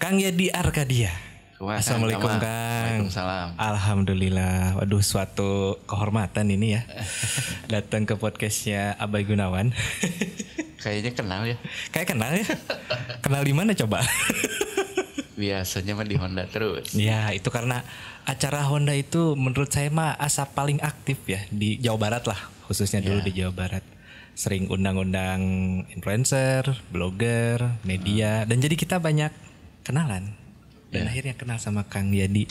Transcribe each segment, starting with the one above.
Kang Yadi Arkadia. Assalamualaikum Kang. Waalaikumsalam. Alhamdulillah. Waduh, suatu kehormatan ini ya. Datang ke podcastnya Abay Gunawan. Kayaknya kenal ya. Kayak kenal ya. Kenal di mana coba? Biasanya mah di Honda terus. Ya, itu karena acara Honda itu menurut saya mah asap paling aktif ya di Jawa Barat lah, khususnya dulu di Jawa Barat. Sering undang-undang influencer, blogger, media, dan jadi kita banyak kenalan. Dan akhirnya kenal sama Kang Yadi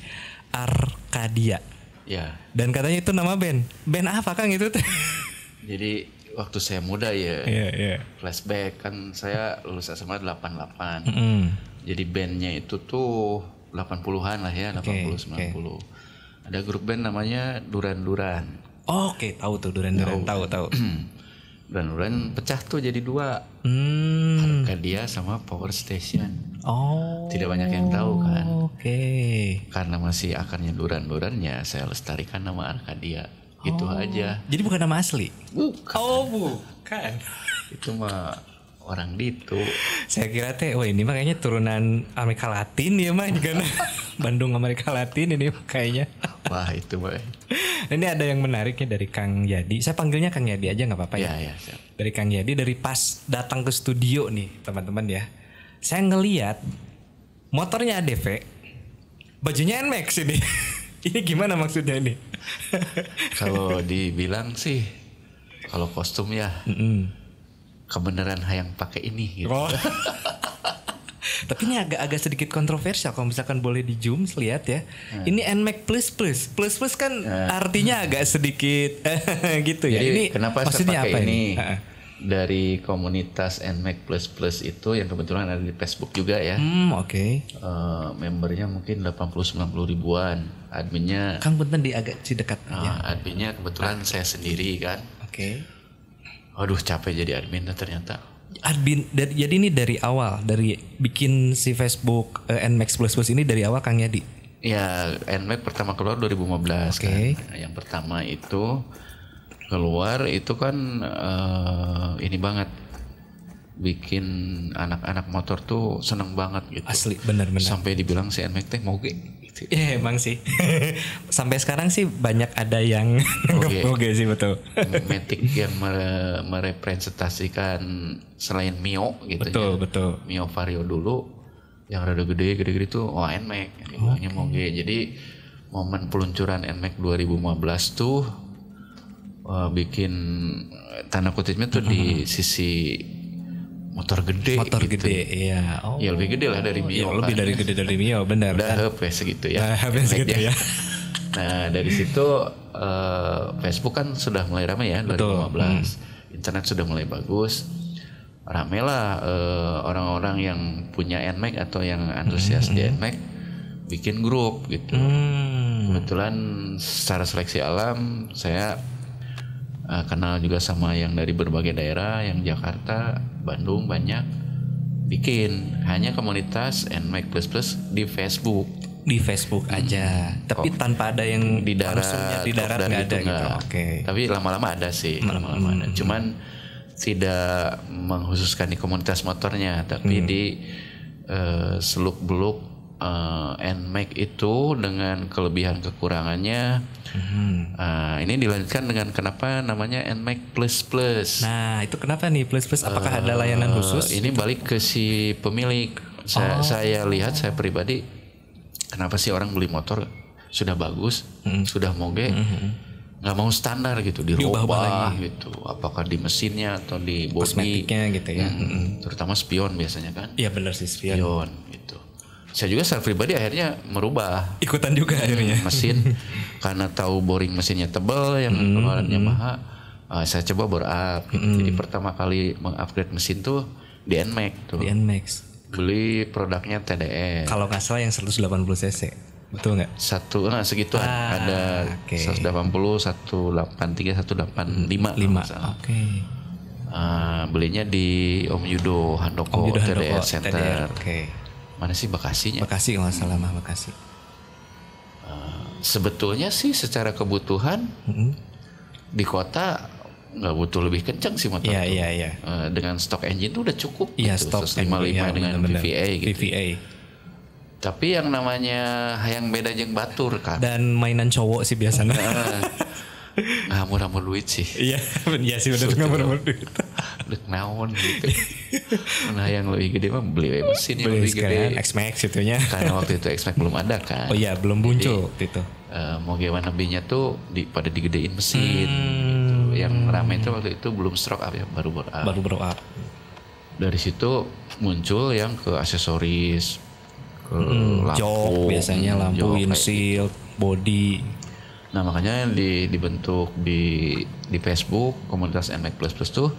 Arkadia. Ya. Dan katanya itu nama band. Band apa Kang itu? Jadi waktu saya muda ya, flashback kan saya lulus SMA 88. Jadi bandnya itu tuh 80-an lah ya, 80-90. Ada grup band namanya Duran-Duran. Oke, tahu tuh Duran-Duran, tahu. Duran-Duran pecah tuh jadi dua. Arkadia sama Power Station. Oh. Tidak banyak yang tahu kan. Oke. Karena masih akarnya Duran-Duran ya saya lestarikan nama Arkadia. Gitu aja. Jadi bukan nama asli? Bukan. Oh, bukan. Itu mah orang Ditu. Saya kira teh, wah ini mah kayaknya turunan Amerika Latin ya mah kan. Bandung Amerika Latin ini kayaknya. Wah itu mah. Ini ada yang menariknya dari Kang Yadi. Saya panggilnya Kang Yadi aja nggak apa-apa ya. Ya, siap. Dari Kang Yadi dari pas datang ke studio nih teman-teman ya. Saya ngelihat motornya ADV, bajunya NMAX ini. Ini gimana maksudnya ini? Kalau dibilang sih, kalau kostum ya, kebenaran hayang pakai ini. Gitu. Oh. Tapi ini agak sedikit kontroversial kalau misalkan boleh di zoom lihat ya. Ini NMAX plus kan artinya agak sedikit gitu ya. Jadi Ini kenapa maksudnya saya pakai apa ini? Dari komunitas NMAX plus itu yang kebetulan ada di Facebook juga ya. Oke. Membernya mungkin 80-90 ribuan. Adminnya Kang punten di agak dekat aja. Adminnya kebetulan saya sendiri kan. Oke. Aduh capek jadi admin ternyata. Admin jadi ini dari awal, dari bikin si Facebook NMAX plus ini dari awal Kang Yadi. Ya, NMAX pertama keluar 2015 kan. Yang pertama itu keluar itu kan ini banget, bikin anak-anak motor tuh seneng banget gitu. Asli benar-benar. Sampai dibilang si NMAX teh moge gitu. Iya emang sih. Sampai sekarang sih banyak ada yang moge sih betul. Matic yang merepresentasikan selain Mio gitu. Betul. Mio Vario dulu yang rada gede tuh NMAX. Dibilangnya moge. Jadi momen peluncuran NMAX 2015 tuh bikin tanda kutipnya tuh di sisi motor gede gitu. Iya. Oh. Ya lebih gede lah dari Mio. Lebih dari gede dari Mio, benar. Udah segitu ya. Segitu ya. Nah dari situ Facebook kan sudah mulai ramai ya 2015. Internet sudah mulai bagus. Ramai lah orang-orang yang punya NMAX atau yang antusias di NMAX bikin grup gitu. Kebetulan secara seleksi alam saya kenal juga sama yang dari berbagai daerah, yang Jakarta, Bandung banyak bikin hanya komunitas NMAX plus di Facebook. Di Facebook aja, tapi tanpa ada yang di darat nggak ada gitu. Oke. Tapi lama-lama ada sih, lama-lama ada. Cuman tidak mengkhususkan di komunitas motornya, tapi di seluk-beluk NMAX itu dengan kelebihan kekurangannya. Ini dilanjutkan dengan kenapa namanya NMAX plus. Nah itu kenapa nih plus? Apakah ada layanan khusus? Ini balik ke si pemilik. Saya lihat, saya pribadi, kenapa sih orang beli motor sudah bagus, sudah moge, nggak mau standar gitu, dirubah gitu. Apakah di mesinnya atau di bodi, kosmetiknya gitu ya. Terutama spion biasanya kan. Iya benar sih spion gitu. Saya juga secara pribadi akhirnya merubah. Ikutan juga akhirnya. Mesin karena tahu boring mesinnya tebal, yang keluaran Yamaha, saya coba bore up. Gitu. Jadi pertama kali mengupgrade mesin tuh di NMAX tuh. Di NMAX. Beli produknya TDR. Kalau nggak salah yang 180 cc, betul nggak? Segituan. Ada 180, 183, 185. Oke. Belinya di Om Yudo Handoko TDR Center. Oke. Mana sih Bekasinya? Bekasi kalau nggak salah mah Bekasi. Sebetulnya sih secara kebutuhan di kota nggak butuh lebih kencang sih motor. Iya. Dengan stock engine tuh udah cukup. Iya, gitu. stock 155 dengan bener. VVA gitu. VVA. Tapi yang namanya hayang beda jeung batur kan. Dan mainan cowok sih biasanya. Ngamur-ngamur duit sih. Iya sih bener ngamur-ngamur duit. Dek naon gitu. Nah yang lebih gede mah beli mesin yang lebih gede. X-Max itunya. Karena waktu itu X-Max belum ada kan. Oh iya belum muncul waktu itu. Mau gimana B-nya tuh pada digedein mesin. Gitu. Yang ramai itu waktu itu belum stroke up ya, baru blow up. Dari situ muncul yang ke aksesoris, ke lampu, jok biasanya lampu, windshield, body. Nah makanya dibentuk di Facebook komunitas NMAX Plus tuh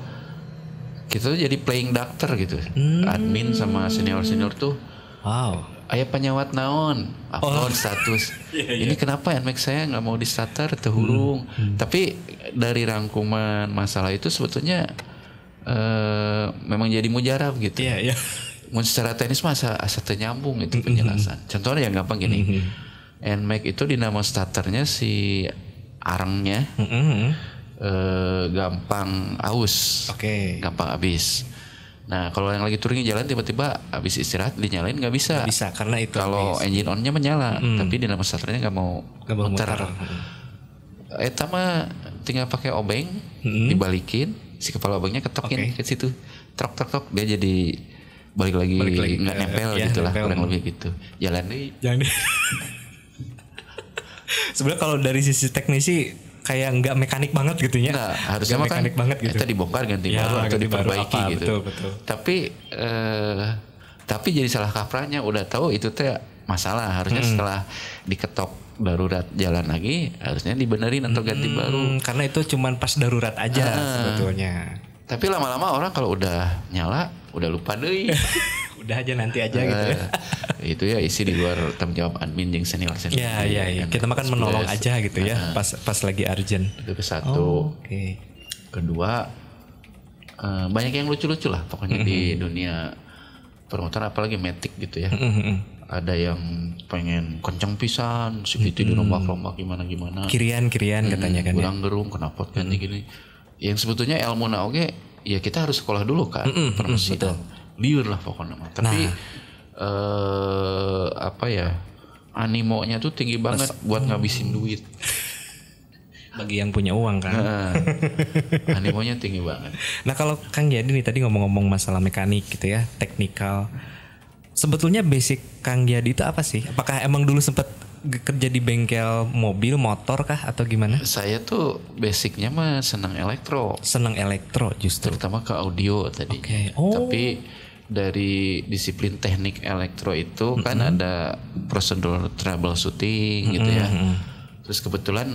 kita tuh jadi playing doctor gitu. Admin sama senior tuh. Wow. Aya penyawat naon, upload status. Ini kenapa NMAX saya nggak mau di starter terhurung. Tapi dari rangkuman masalah itu sebetulnya memang jadi mujarab gitu. Iya. Secara teknis mah asa nyambung itu penjelasan. Contohnya yang gampang gini. NMAX itu di nama starternya si arangnya gampang aus, gampang habis. Nah kalau yang lagi touring jalan tiba-tiba habis istirahat dinyalain nggak bisa. Nggak bisa karena itu. Kalau engine onnya menyala, tapi di nama starternya nggak mau muter. Eta mah tinggal pakai obeng, dibalikin, si kepala obengnya ketokin ke situ, trok dia jadi balik lagi nggak nempel gitu lah, kurang lebih gitu. Jalan deh. Sebenarnya kalau dari sisi teknisi kayak nggak mekanik banget gitu ya. Nah, harusnya mekanik banget gitu. Kita dibongkar ganti baru atau diperbaiki gitu. Betul. Tapi jadi salah kaprahnya udah tahu itu teh masalah. Harusnya setelah diketok darurat jalan lagi harusnya dibenerin atau ganti baru. Karena itu cuman pas darurat aja sebetulnya. Tapi lama-lama orang kalau udah nyala udah lupa deh. Udah aja nanti aja gitu ya. Itu ya isi di luar tanggung jawab admin yang senior. Iya. Kita makan menolong aja gitu ya pas lagi urgent. Itu ke satu. Kedua banyak yang lucu-lucu lah pokoknya di dunia permotoran apalagi Matic gitu ya. Ada yang pengen kencang pisan, CVT di rombak-rombak gimana. Kirian katanya kan. Kurang gerung knalpot ganti gini. Yang sebetulnya ilmu oge ya kita harus sekolah dulu kan permesinan. Liur lah pokoknya. Tapi apa ya, animonya tuh tinggi banget buat ngabisin duit. Bagi yang punya uang kan. Animonya tinggi banget. Nah kalau Kang Yadi nih tadi ngomong-ngomong masalah mekanik gitu ya, teknikal. Sebetulnya basic Kang Yadi itu apa sih? Apakah emang dulu sempat kerja di bengkel mobil, motor kah atau gimana? Saya tuh basicnya mah senang elektro. Senang elektro justru. Terutama ke audio tadi. Tapi dari disiplin teknik elektro itu kan ada prosedur troubleshooting gitu ya. Terus kebetulan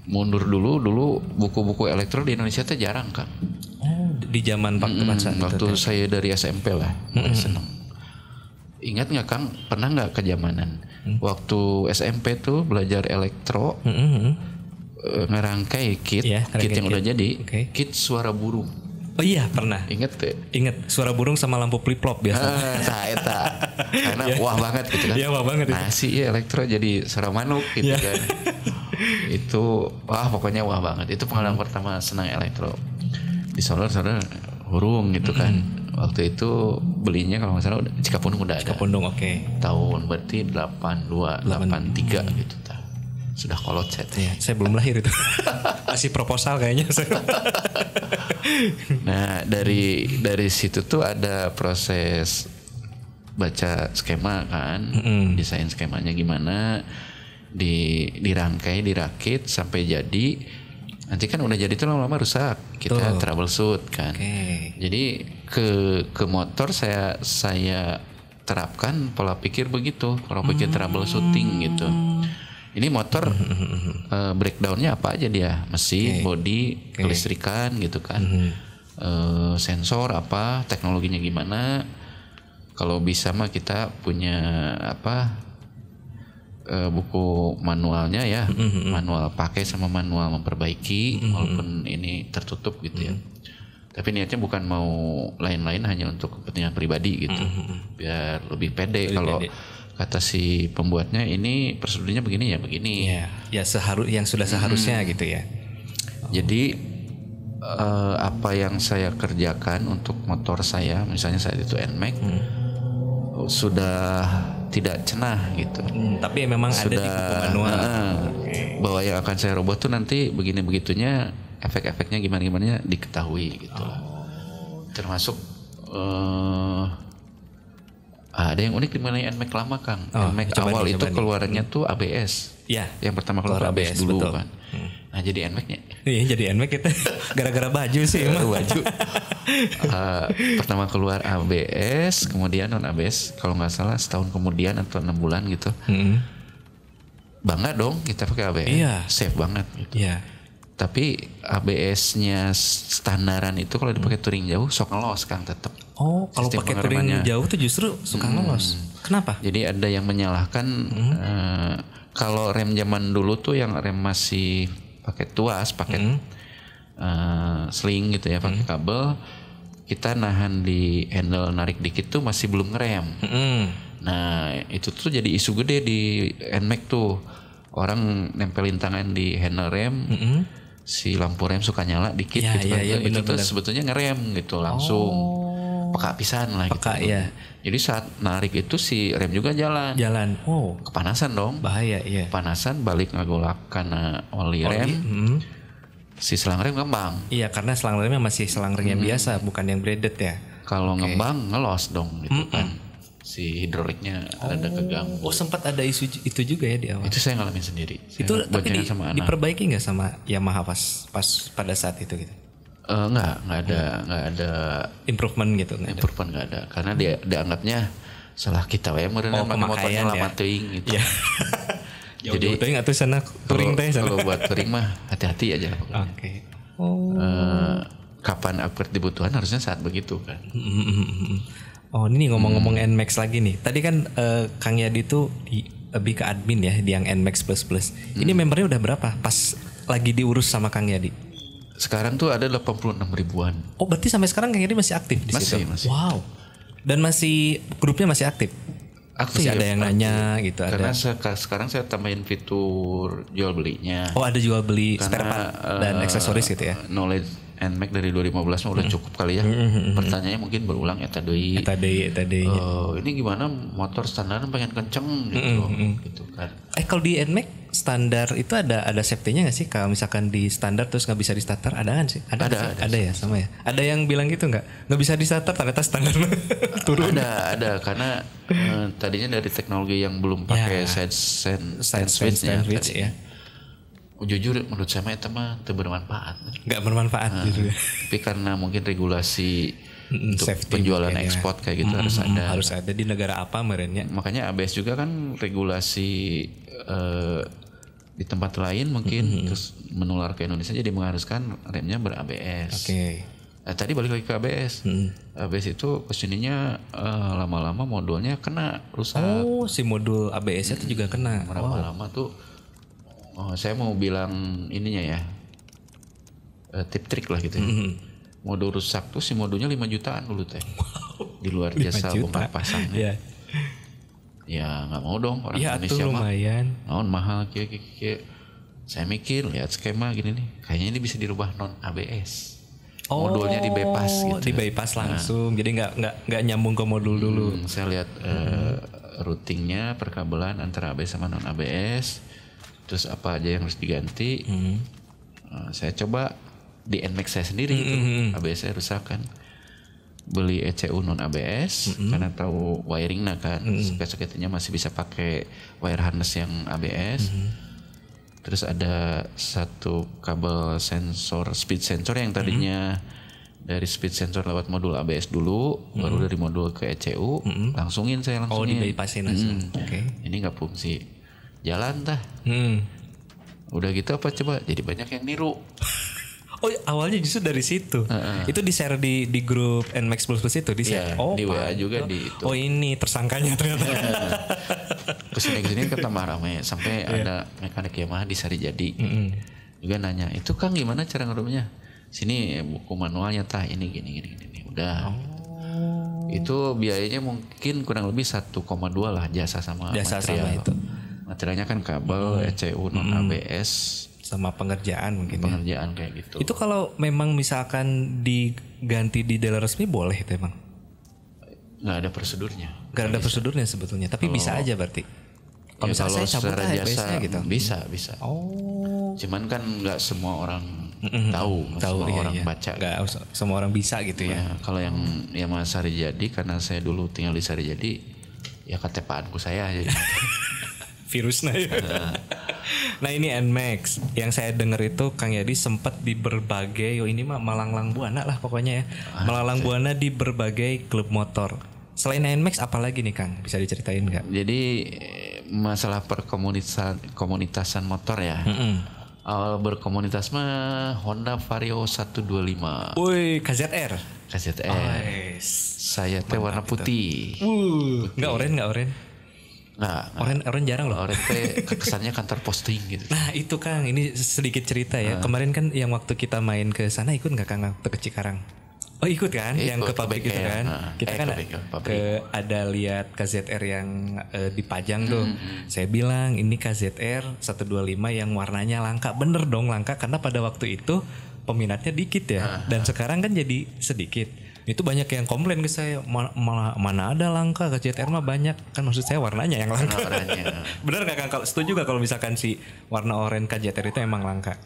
mundur dulu buku-buku elektro di Indonesia tuh jarang kan. Di zaman waktu saya dari SMP lah mulai seneng. Ingat nggak Kang, pernah nggak kejamanan waktu SMP tuh belajar elektro, ngerangkai kit yang udah jadi, kit suara burung. Oh iya pernah. Ingat tuh? Ingat suara burung sama lampu flip-flop biasa. Karena wah banget gitu kan. Iya wah banget. Nah si elektro jadi suara manuk gitu kan. Itu wah pokoknya wah banget. Itu pengalaman pertama senang elektro. Di Solo hurung gitu kan. Waktu itu belinya kalau nggak salah Cikapundung udah ada. Cikapundung Tahun berarti 82, 83 gitu. Sudah kolot set. Ya, saya belum lahir itu. Masih proposal kayaknya. Nah dari situ tuh ada proses baca skema kan, desain skemanya gimana, dirangkai, dirakit sampai jadi. Nanti kan udah jadi tuh lama-lama rusak, kita troubleshoot kan. Jadi ke motor saya terapkan pola pikir begitu, pola pikir troubleshooting gitu. Ini motor breakdownnya apa aja dia, mesin, body, kelistrikan gitu kan, sensor apa, teknologinya gimana. Kalau bisa mah kita punya buku manualnya ya, manual pakai sama manual memperbaiki, walaupun ini tertutup gitu ya. Tapi niatnya bukan mau lain-lain, hanya untuk kepentingan pribadi gitu, biar lebih pede. Kalau kata si pembuatnya ini prosedurnya begini ya begini. Ya yang sudah seharusnya gitu ya. Jadi apa yang saya kerjakan untuk motor saya, misalnya saat itu NMAX, sudah tidak cenah gitu. Tapi memang ada di kuku manual. Bahwa yang akan saya rubah tuh nanti begini begitunya, efek-efeknya gimana diketahui gitu. Termasuk ada yang unik di mana NMAX lama Kang. NMAX awal itu keluarannya tuh ABS. Ya. Yang pertama keluar ABS dulu betul. kan. Nah jadi NMAX-nya. Iya jadi NMAX kita gara-gara baju sih emang. Baju. Pertama keluar ABS, kemudian non ABS kalau nggak salah setahun kemudian atau 6 bulan gitu. Bangga dong kita pakai ABS. Iya. Safe banget gitu. Iya. Tapi ABS-nya standaran itu kalau dipakai touring jauh sok ngelos Kang tetap. Oh, kalau pakai touring jauh tuh justru suka ngelos. Kenapa? Jadi ada yang menyalahkan kalau rem zaman dulu tuh yang rem masih pakai tuas, pakai sling gitu ya, pakai kabel, kita nahan di handle narik dikit tuh masih belum ngerem. Nah itu tuh jadi isu gede di NMAX tuh, orang nempelin tangan di handle rem, si lampu rem suka nyala dikit gitu kan, itu tuh sebetulnya ngerem gitu langsung. Peka pisan lah peka, gitu. Ya. Jadi saat narik itu si rem juga jalan. Oh, kepanasan dong. Bahaya, iya. Kepanasan balik ngagolak karena oli rem. Si selang rem ngembang. Iya, karena selang remnya masih selang rem yang biasa, bukan yang braided ya. Kalau ngembang ngelos dong gitu kan. Si hidroliknya ada keganggu. Oh, sempat ada isu itu juga ya di awal. Itu saya ngalamin sendiri. Itu tapi diperbaiki nggak sama Yamaha pas pada saat itu gitu? Nggak ada improvement gitu, improvement nggak ada, karena dia dianggapnya salah kita ya, merenang pakai motornya lama teuing gitu. Ya. Jadi teuing atuh sana touring teh sana. Kalau buat touring mah hati-hati aja. Oke. Kapan upgrade dibutuhan harusnya saat begitu kan. Oh ini ngomong-ngomong NMAX lagi nih. Tadi kan Kang Yadi tuh lebih ke admin ya di yang NMAX Plus. Ini membernya udah berapa? Pas lagi diurus sama Kang Yadi. Sekarang tuh ada 86 ribuan. Oh berarti sampai sekarang Kang Yadi masih aktif di situ? Masih. Wow. Dan grupnya masih aktif? Masih ada yang nanya gitu. Karena sekarang saya tambahin fitur jual belinya. Oh ada jual beli spare part dan aksesoris gitu ya? Knowledge NMAX dari 2015 mah udah cukup kali ya. Pertanyaannya mungkin berulang eta deui. Ini gimana motor standar pengen kenceng gitu kan. Kalau di NMAX standar itu ada safety-nya nggak sih? Kalau misalkan di standar terus nggak bisa di starter, ada kan sih? Ada ya sama ya. Ada yang bilang gitu nggak bisa di starter ternyata standar turun. Ada karena tadinya dari teknologi yang belum pakai side switch ya. Jujur menurut saya itu mah itu bermanfaat. Nggak bermanfaat gitu. Tapi karena mungkin regulasi untuk penjualan ekspor kayak gitu harus ada di negara apa merenya. Makanya ABS juga kan regulasi di tempat lain mungkin terus menular ke Indonesia, jadi mengharuskan remnya ber-ABS. Tadi balik lagi ke ABS. ABS itu kesininya lama-lama modulnya kena rusak. Oh si modul ABS itu juga kena. Lama-lama tuh saya mau bilang ininya ya, tip trik lah gitu ya. Modul rusak tuh si modulnya 5 jutaan dulu teh. Di luar jasa bongkar pasang. Ya nggak mau dong orang Indonesia mah. Naon mahal kieu. Saya mikir lihat skema gini nih, kayaknya ini bisa dirubah non ABS. Modulnya di bypass gitu. Di bypass langsung. Jadi nggak nyambung ke modul dulu. Saya lihat routingnya perkabelan antara ABS sama non ABS. Terus apa aja yang harus diganti. Saya coba di NMAX saya sendiri gitu. ABS saya rusak kan. Beli ECU non ABS karena tahu wiringnya kan. Soket-soketnya masih bisa pakai wire harness yang ABS. Terus ada satu kabel sensor, speed sensor yang tadinya dari speed sensor lewat modul ABS dulu, baru dari modul ke ECU, langsungin. Oh di bypassin langsung. Ini nggak fungsi. Jalan dah. Udah gitu apa coba jadi banyak yang niru. Oh awalnya justru dari situ. Itu di share di grup NMAX Plus itu di share. Di WA juga di itu. Oh ini tersangkanya ternyata. Kesini ketambah ramai sampai ada mekanik Yamaha di Sarijadi. Juga nanya, itu Kang gimana cara ngerubahnya? Sini buku manualnya tah ini gini. Udah. Itu biayanya mungkin kurang lebih 1,2 lah jasa sama material. Sama itu. Materialnya kan kabel, ECU, non ABS, sama pengerjaan mungkin. Pengerjaan kayak gitu. Itu kalau memang misalkan diganti di dealer resmi boleh itu emang? Nggak ada prosedurnya. Nggak ada prosedurnya sebetulnya, tapi bisa aja berarti. Kalau misalnya saya cabut HPS-nya gitu. Bisa. Oh. Cuman kan nggak semua orang tahu, semua iya, orang iya. baca. Nggak semua orang bisa gitu ya. Nah, kalau yang Mas Sarijadi, karena saya dulu tinggal di Sarijadi, ya KTP-anku saya aja. Virusnya ya. Nah ini NMAX yang saya dengar itu Kang Yadi sempat di berbagai, ini mah melanglang buana lah pokoknya ya. Melanglang buana di berbagai klub motor. Selain NMAX apalagi nih Kang? Bisa diceritain nggak? Jadi masalah komunitasan motor ya. Awal berkomunitas mah Honda Vario 125. Woi, KZR. Saya teh warna putih. Nggak oranye. Nggak. Oranye jarang loh. Oranye teh kesannya kantor posting gitu. Nah itu Kang, ini sedikit cerita ya. Kemarin kan yang waktu kita main ke sana ikut nggak Kang waktu ke Cikarang? Oh ikut kan, yang ke pabrik itu kan. Kita kan ada lihat KZR yang dipajang tuh. Saya bilang ini KZR 125 yang warnanya langka. Bener dong langka karena pada waktu itu peminatnya dikit ya. Dan sekarang kan jadi sedikit. Itu banyak yang komplain ke saya, mana ada langka, KZR mah banyak. Kan maksud saya warnanya yang langka. Bener gak Kang? Setuju gak kalau misalkan si warna oranye KZR itu emang langka?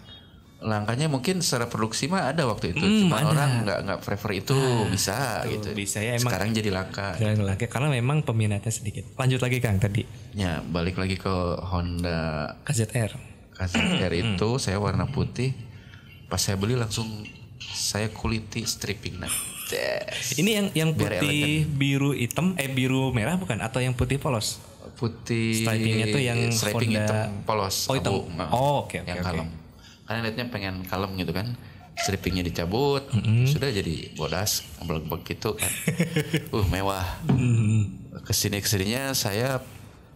Langkanya mungkin secara produksi mah ada waktu itu, cuma orang nggak prefer itu, bisa gitu. Bisa ya, emang sekarang jadi langka. Karena memang peminatnya sedikit. Lanjut lagi Kang tadi. Ya balik lagi ke Honda KZR itu saya warna putih. Pas saya beli langsung saya kuliti stripping nah. Ini yang putih biru hitam, biru merah bukan? Atau yang putih polos? Putih. Stripingnya tuh yang striping Honda hitam polos. Oh hitam. Oke. Yang kalem. Karena liatnya pengen kalem gitu kan, strippingnya dicabut, sudah jadi bodas, ngebelek gitu kan, mewah. Kesininya saya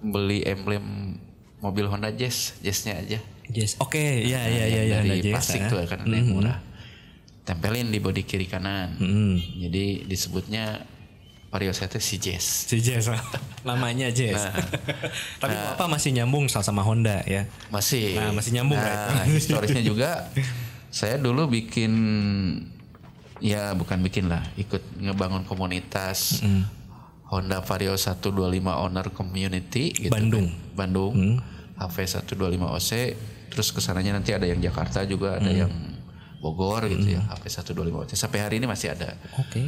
beli emblem mobil Honda Jazznya aja. Jazz, oke, ya. Dari plastik tuh kan ada yang murah. Tempelin di bodi kiri kanan, jadi disebutnya Vario saya si Jazz. Si Jazz, namanya Jazz. Tapi apa masih nyambung sama Honda ya? Masih. Nah, masih nyambung kan? Historisnya juga, saya dulu bikin, ya bukan bikin lah, ikut ngebangun komunitas Honda Vario 125 Owner Community. Gitu, Bandung. HV 125 OC. Terus kesananya nanti ada yang Jakarta juga, ada yang Bogor gitu ya, HP 125 sampai hari ini masih ada. Oke.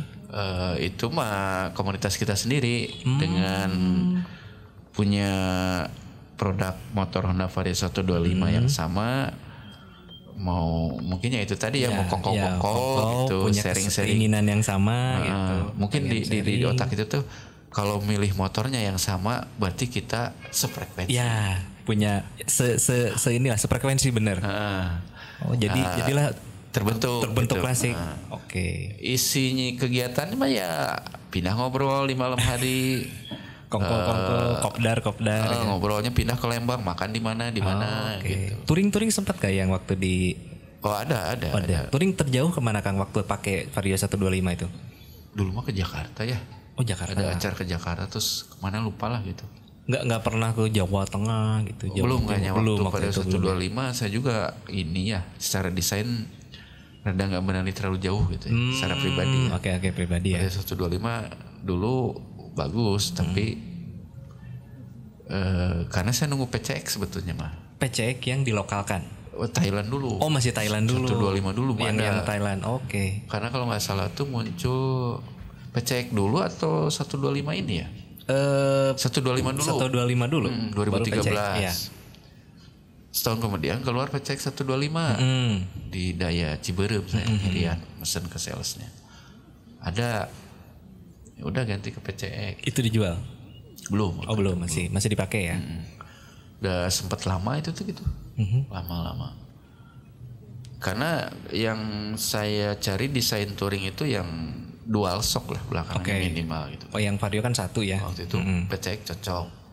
Itu mah komunitas kita sendiri dengan punya produk motor Honda Vario 125 yang sama. Mau mungkin ya itu tadi ya mau kongko gitu, sharing-sharing keinginan yang sama gitu. Mungkin di otak itu tuh kalau milih motornya yang sama berarti kita sefrekuensi. Ya, punya inilah sefrekuensi bener. Oh, jadilah terbentuk klasik. Oke. Isinya kegiatan mah ya pindah ngobrol di malam hari. Kongko, kopdar. Ngobrolnya pindah ke Lembang, makan di mana gitu. Touring sempat gak yang waktu di? Oh ada. Touring terjauh kemana Kang waktu pakai Vario 125 itu? Dulu mah ke Jakarta ya. Oh Jakarta. Ada acara ke Jakarta terus kemana lupa lah gitu. Nggak pernah ke Jawa Tengah gitu. Belum kayaknya waktu Vario 125 saya juga ini ya secara desain rada nggak berani terlalu jauh gitu ya, secara pribadi. Oke, pribadi ya. Vario 125 dulu bagus tapi karena saya nunggu PCX sebetulnya mah. PCX yang dilokalkan. Thailand dulu. Oh masih Thailand dulu. 125 dulu yang Thailand. Oke. Karena kalau nggak salah tuh muncul PCX dulu atau 125 ini ya? 125 dulu. 2013. Ya. Setahun kemudian keluar PCX 125 di Daya Ciberem saya hirian mesen ke salesnya. Ada, ya udah ganti ke PCX. Itu dijual? Belum. Oh belum, masih dipakai ya. Udah sempat lama itu tuh gitu, lama. Karena yang saya cari desain touring itu yang dual shock lah belakangnya minimal gitu. Oh yang Vario kan satu ya. Waktu itu PCX cocok.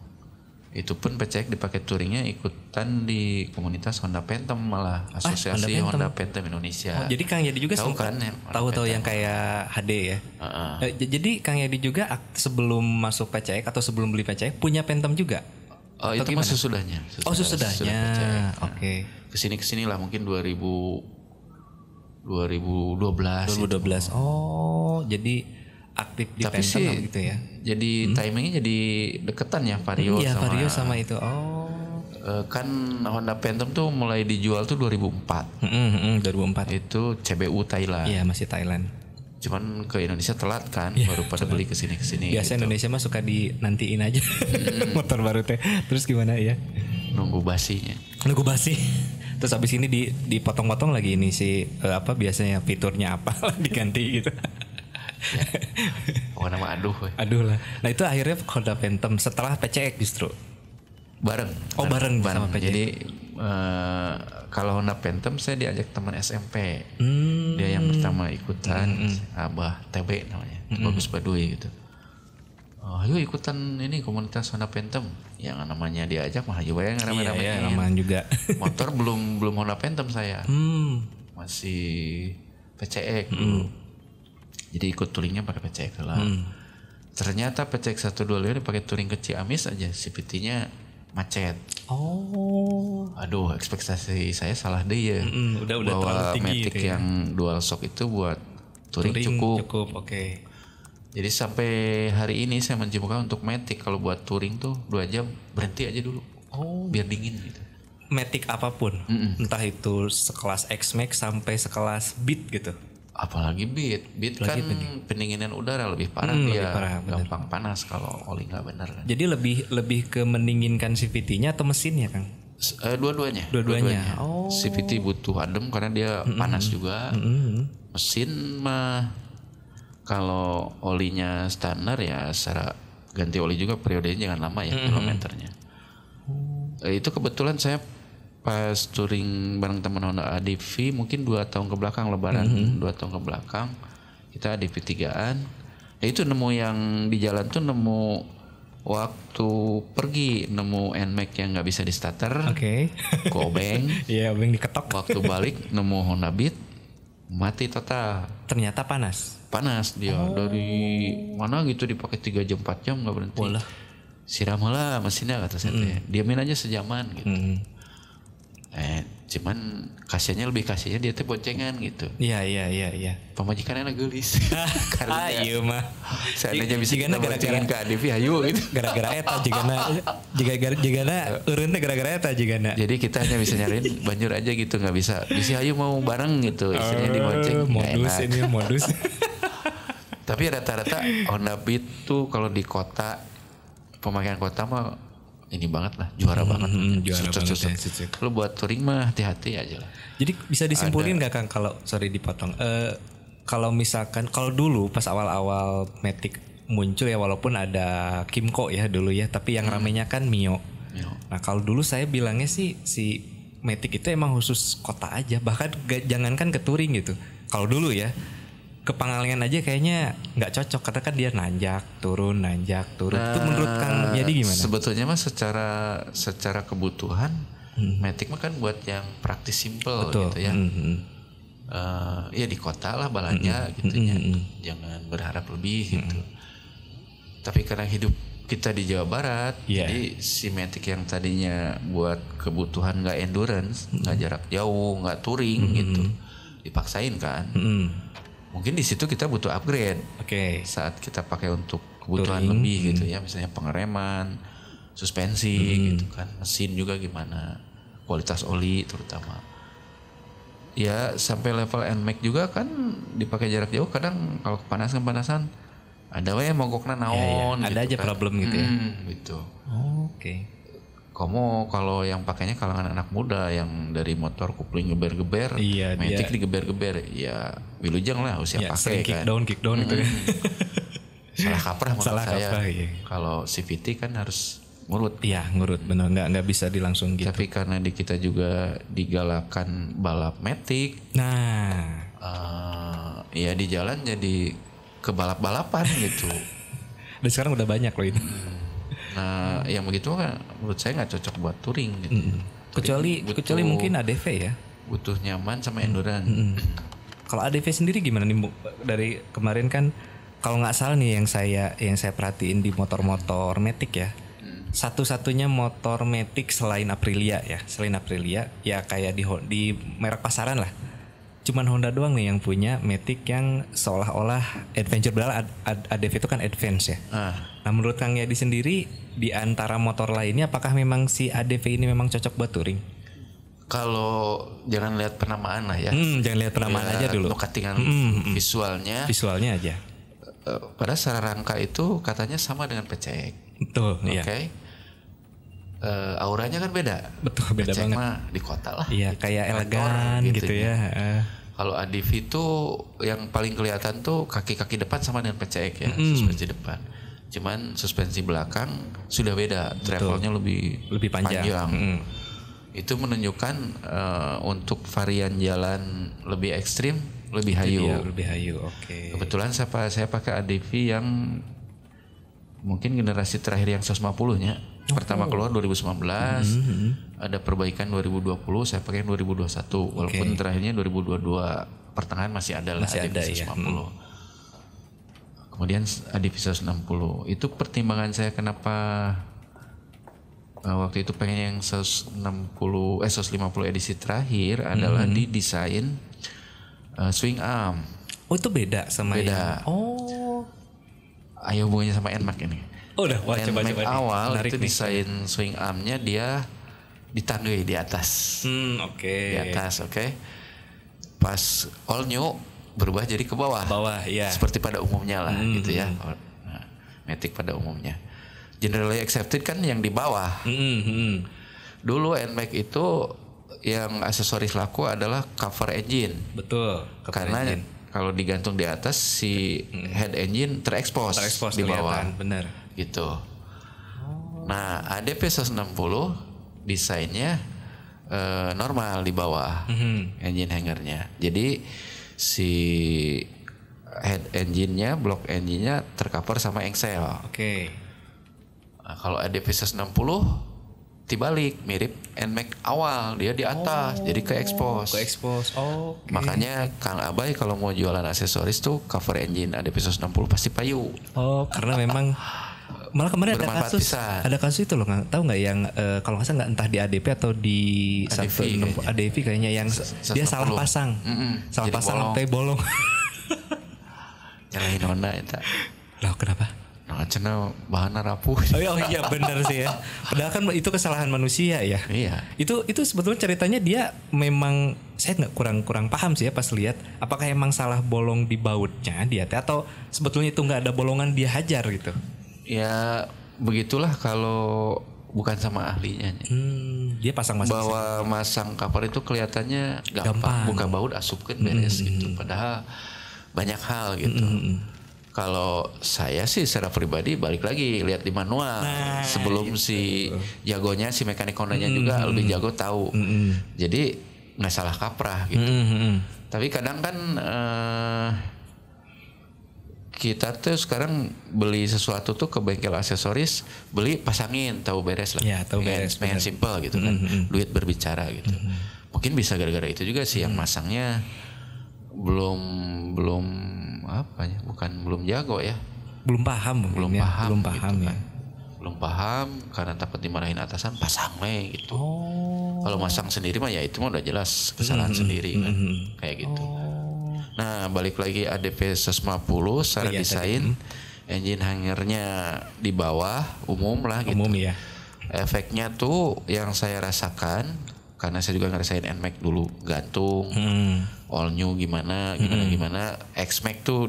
Itu pun PCX dipakai touringnya ikutan di komunitas Honda Phantom malah asosiasi Honda Phantom Indonesia. Oh, jadi Kang Yadi juga tahu kan tahu yang kayak HD ya. Jadi Kang Yadi juga sebelum masuk PCX atau sebelum beli PCX punya Phantom juga. Oh itu mah sesudahnya. Sesudahnya. Oke. Kesini lah mungkin 2012. 2012. Oh jadi aktif di Tapi Phantom sih gitu ya. jadi timingnya jadi deketan ya Vario Iya, sama Vario sama itu. Oh. kan Honda Phantom tuh mulai dijual tuh 2004. 2004. Itu CBU Thailand. Iya, masih Thailand. Cuman ke Indonesia telat kan, baru pada beli ke sini. Biasa gitu. Indonesia mah suka dinantiin aja motor baru teh. Terus gimana ya? Nunggu basinya. Nunggu basi. Terus abis ini dipotong-potong lagi ini si biasanya fiturnya apa lah diganti gitu. Ya. Pokoknya nama aduh. Aduh lah. Nah itu akhirnya Honda Phantom setelah PCX justru. Bareng. Oh bareng sama PCX. Jadi kalau Honda Phantom saya diajak teman SMP. Dia yang pertama ikutan, Abah TB namanya, Bagus Baduy gitu. Oh, ayo ikutan ini komunitas Honda Phantom. Yang namanya diajak mah ayo bayang rame-rame. Iya, ramaan juga. Motor belum Honda Phantom saya. Masih PCX dulu. Jadi ikut touringnya pakai PCX lah. Ternyata PCX 125 dipakai touring ke Ciamis aja, CVT-nya macet. Oh. Aduh, ekspektasi saya salah deh ya. Udah bahwa terlalu tinggi Matic itu ya. yang dual shock itu buat touring cukup. Oke. Jadi sampai hari ini saya mencoba untuk Matic kalau buat touring tuh 2 jam berhenti aja dulu. Oh, biar dingin gitu. Matic apapun, entah itu sekelas X-Max sampai sekelas Beat gitu. Apalagi Beat kan pendinginan udara lebih parah dia, lebih parah, gampang panas kalau oli nggak benar kan. Jadi lebih ke mendinginkan CVT-nya atau mesinnya, Kang? Dua-duanya. Oh. CVT butuh adem karena dia panas juga. Mesin mah kalau olinya standar ya secara ganti oli juga periodenya jangan lama ya kilometernya. Itu kebetulan saya pas touring bareng teman Honda ADV mungkin 2 tahun ke belakang lebaran 2 tahun ke belakang kita ADV 3an. Itu nemu yang di jalan tuh nemu waktu pergi nemu NMAX yang nggak bisa di starter. Oke. Gobeng. Iya, obeng diketok. Waktu balik nemu Honda Beat mati total. Ternyata panas dia dari mana gitu dipakai 3 jam 4 jam nggak berhenti. Bolah. Siram lah mesinnya kata saya teh. Diamin aja sejaman gitu. Cuman kasihannya dia teh boncengan gitu. Iya. Pemajikannya gelis. Karena iya mah. Seandainya bisa kita Jigana boncengan ke ADV ayo gitu. Gara-gara eta jigana eureun teh gara-gara eta jigana. Jadi kita hanya bisa nyariin banjur aja gitu, nggak bisa. Bisa ayo mau bareng gitu. Istilahnya dibonceng. Modus. Tapi rata-rata Honda Beat tuh kalau di kota pemakaian kota mah ini banget lah, juara banget. Juara banget ya. Lu buat touring mah hati-hati aja lah. Jadi bisa disimpulin nggak Kang kalau sorry dipotong. Kalau misalkan kalau dulu pas awal-awal Matic muncul ya walaupun ada Kimco ya dulu ya, tapi yang ramenya kan Mio. Nah kalau dulu saya bilangnya sih si Matic itu emang khusus kota aja, bahkan jangankan ke touring gitu. Kalau dulu ya ke Pangalengan aja kayaknya nggak cocok karena kan dia nanjak turun. Itu menurut Kang jadi gimana? Sebetulnya mah secara kebutuhan Matic mah kan buat yang praktis simple gitu ya. Ya di kota lah balanja gitunya. Jangan berharap lebih gitu. Tapi karena hidup kita di Jawa Barat, jadi si Matic yang tadinya buat kebutuhan nggak endurance, nggak jarak jauh, nggak touring gitu, dipaksain kan. Mungkin di situ kita butuh upgrade. Saat kita pakai untuk kebutuhan touring, lebih gitu ya, misalnya pengereman, suspensi gitu kan, mesin juga gimana, kualitas oli terutama. Ya sampai level NMAX juga kan dipakai jarak jauh, kadang kalau kepanasan ada yang mogokna naon. Ada gitu aja kan. problem gitu ya. Gitu. Oke. Kamu kalau yang pakainya kalangan anak muda yang dari motor kupling geber-geber, Matic digeber-geber, ya wilujeng lah usia pakai kan. Kick down gitu kan. Salah kaprah menurut saya. Iya. Kalau CVT kan harus ngurut. Iya ngurut, benar nggak bisa dilangsung gitu. Tapi karena di kita juga digalakan balap Matic, ya di jalan jadi ke balap-balapan gitu. Dan sekarang udah banyak loh itu. Nah, yang begitu kan menurut saya nggak cocok buat touring gitu. Kecuali mungkin ADV ya. Butuh nyaman sama endurance. Kalau ADV sendiri gimana nih Bu? Dari kemarin kan kalau nggak salah nih yang saya perhatiin di motor-motor Matic ya. Satu-satunya motor Matic selain Aprilia ya. Selain Aprilia ya kayak di merek pasaran lah. cuman Honda doang nih yang punya Matic yang seolah-olah adventure, padahal ADV itu kan advance ya. Nah menurut Kang Yadi sendiri di antara motor lainnya apakah memang si ADV ini memang cocok buat touring? Kalau jangan lihat penamaan lah ya. Jangan lihat penamaan aja dulu. Nukatingan visualnya. Visualnya aja. Pada secara rangka itu katanya sama dengan PCX. Betul. Iya. Oke. Auranya kan beda. Betul, beda PCX banget. mah di kota lah. Iya, kayak elegan gitu ya. Kalau ADV itu yang paling kelihatan tuh kaki-kaki depan sama dengan PCX ya, suspensi depan. Cuman suspensi belakang sudah beda, travelnya lebih panjang. Itu menunjukkan untuk varian jalan lebih ekstrim, lebih hayu. Iya, lebih hayu. Oke. Kebetulan saya pakai ADV yang mungkin generasi terakhir yang 150-nya. Pertama keluar 2019, ada perbaikan 2020, saya pakai yang 2021. Walaupun terakhirnya 2022 pertengahan masih ada lah ADV 150. Ya. Kemudian ADV 160. Itu pertimbangan saya kenapa waktu itu pengen yang 150 edisi terakhir adalah di desain swing arm. Oh itu beda sama beda. Ayo hubungannya sama NMAX ini. Oh udah, NMAX awal itu desain swing armnya dia ditandui di atas. Di atas, oke. Pas all new berubah jadi ke bawah. Bawah, iya. Seperti pada umumnya lah, gitu ya. Nah, Matic pada umumnya. Generally accepted kan yang di bawah. Dulu NMAX itu yang aksesoris laku adalah cover engine. Betul. Karena kalau digantung di atas si head engine terekspos di bawah. Bener. Gitu. Nah ADV 160 desainnya normal di bawah engine hangernya. Jadi si head engine-nya, block engine-nya tercover sama engsel. Nah, kalau ADV 160 dibalik, mirip NMAX awal, dia di atas, jadi ke expose. Makanya Kang Abay kalau mau jualan aksesoris tuh cover engine ADV 160 pasti payu. Karena memang malah kemarin ada kasus itu loh, tahu nggak yang kalau nggak salah nggak entah di ADV atau di ADV kayaknya yang 160. Dia salah pasang, salah pasang sampai bolong. Nyalahin Honda itu. Loh kenapa? Nah, cina bahannya rapuh. Oh iya benar sih ya. Padahal kan itu kesalahan manusia ya. Iya. Itu sebetulnya ceritanya dia memang saya nggak kurang paham sih ya pas lihat. Apakah emang salah bolong di bautnya dia atau sebetulnya itu nggak ada bolongan dia hajar gitu? Ya begitulah kalau bukan sama ahlinya. Dia pasang-masang. Bahwa masang cover itu kelihatannya gampang. Buka baut asupkan beres gitu. Padahal banyak hal gitu. Kalau saya sih secara pribadi balik lagi lihat di manual sebelum si jagonya si mekanik Hondanya juga lebih jago tahu. Jadi nggak salah kaprah gitu. Tapi kadang kan kita tuh sekarang beli sesuatu tuh ke bengkel aksesoris, beli pasangin tahu beres lah. Ya, tahu beres. Pengen simple gitu kan. Duit berbicara gitu. Mungkin bisa gara-gara itu juga sih yang masangnya belum apa ya, belum jago ya, belum paham gitu ya. Kan. Belum paham karena takut dimarahin atasan, pasang gitu. Kalau masang sendiri mah ya itu mah udah jelas kesalahan sendiri kan, kayak gitu. Nah balik lagi ADV 150 secara desain engine hangernya di bawah umum lah gitu. Ya. Efeknya tuh yang saya rasakan karena saya juga ngerasain NMAX dulu gantung, all new gimana, X-Max tuh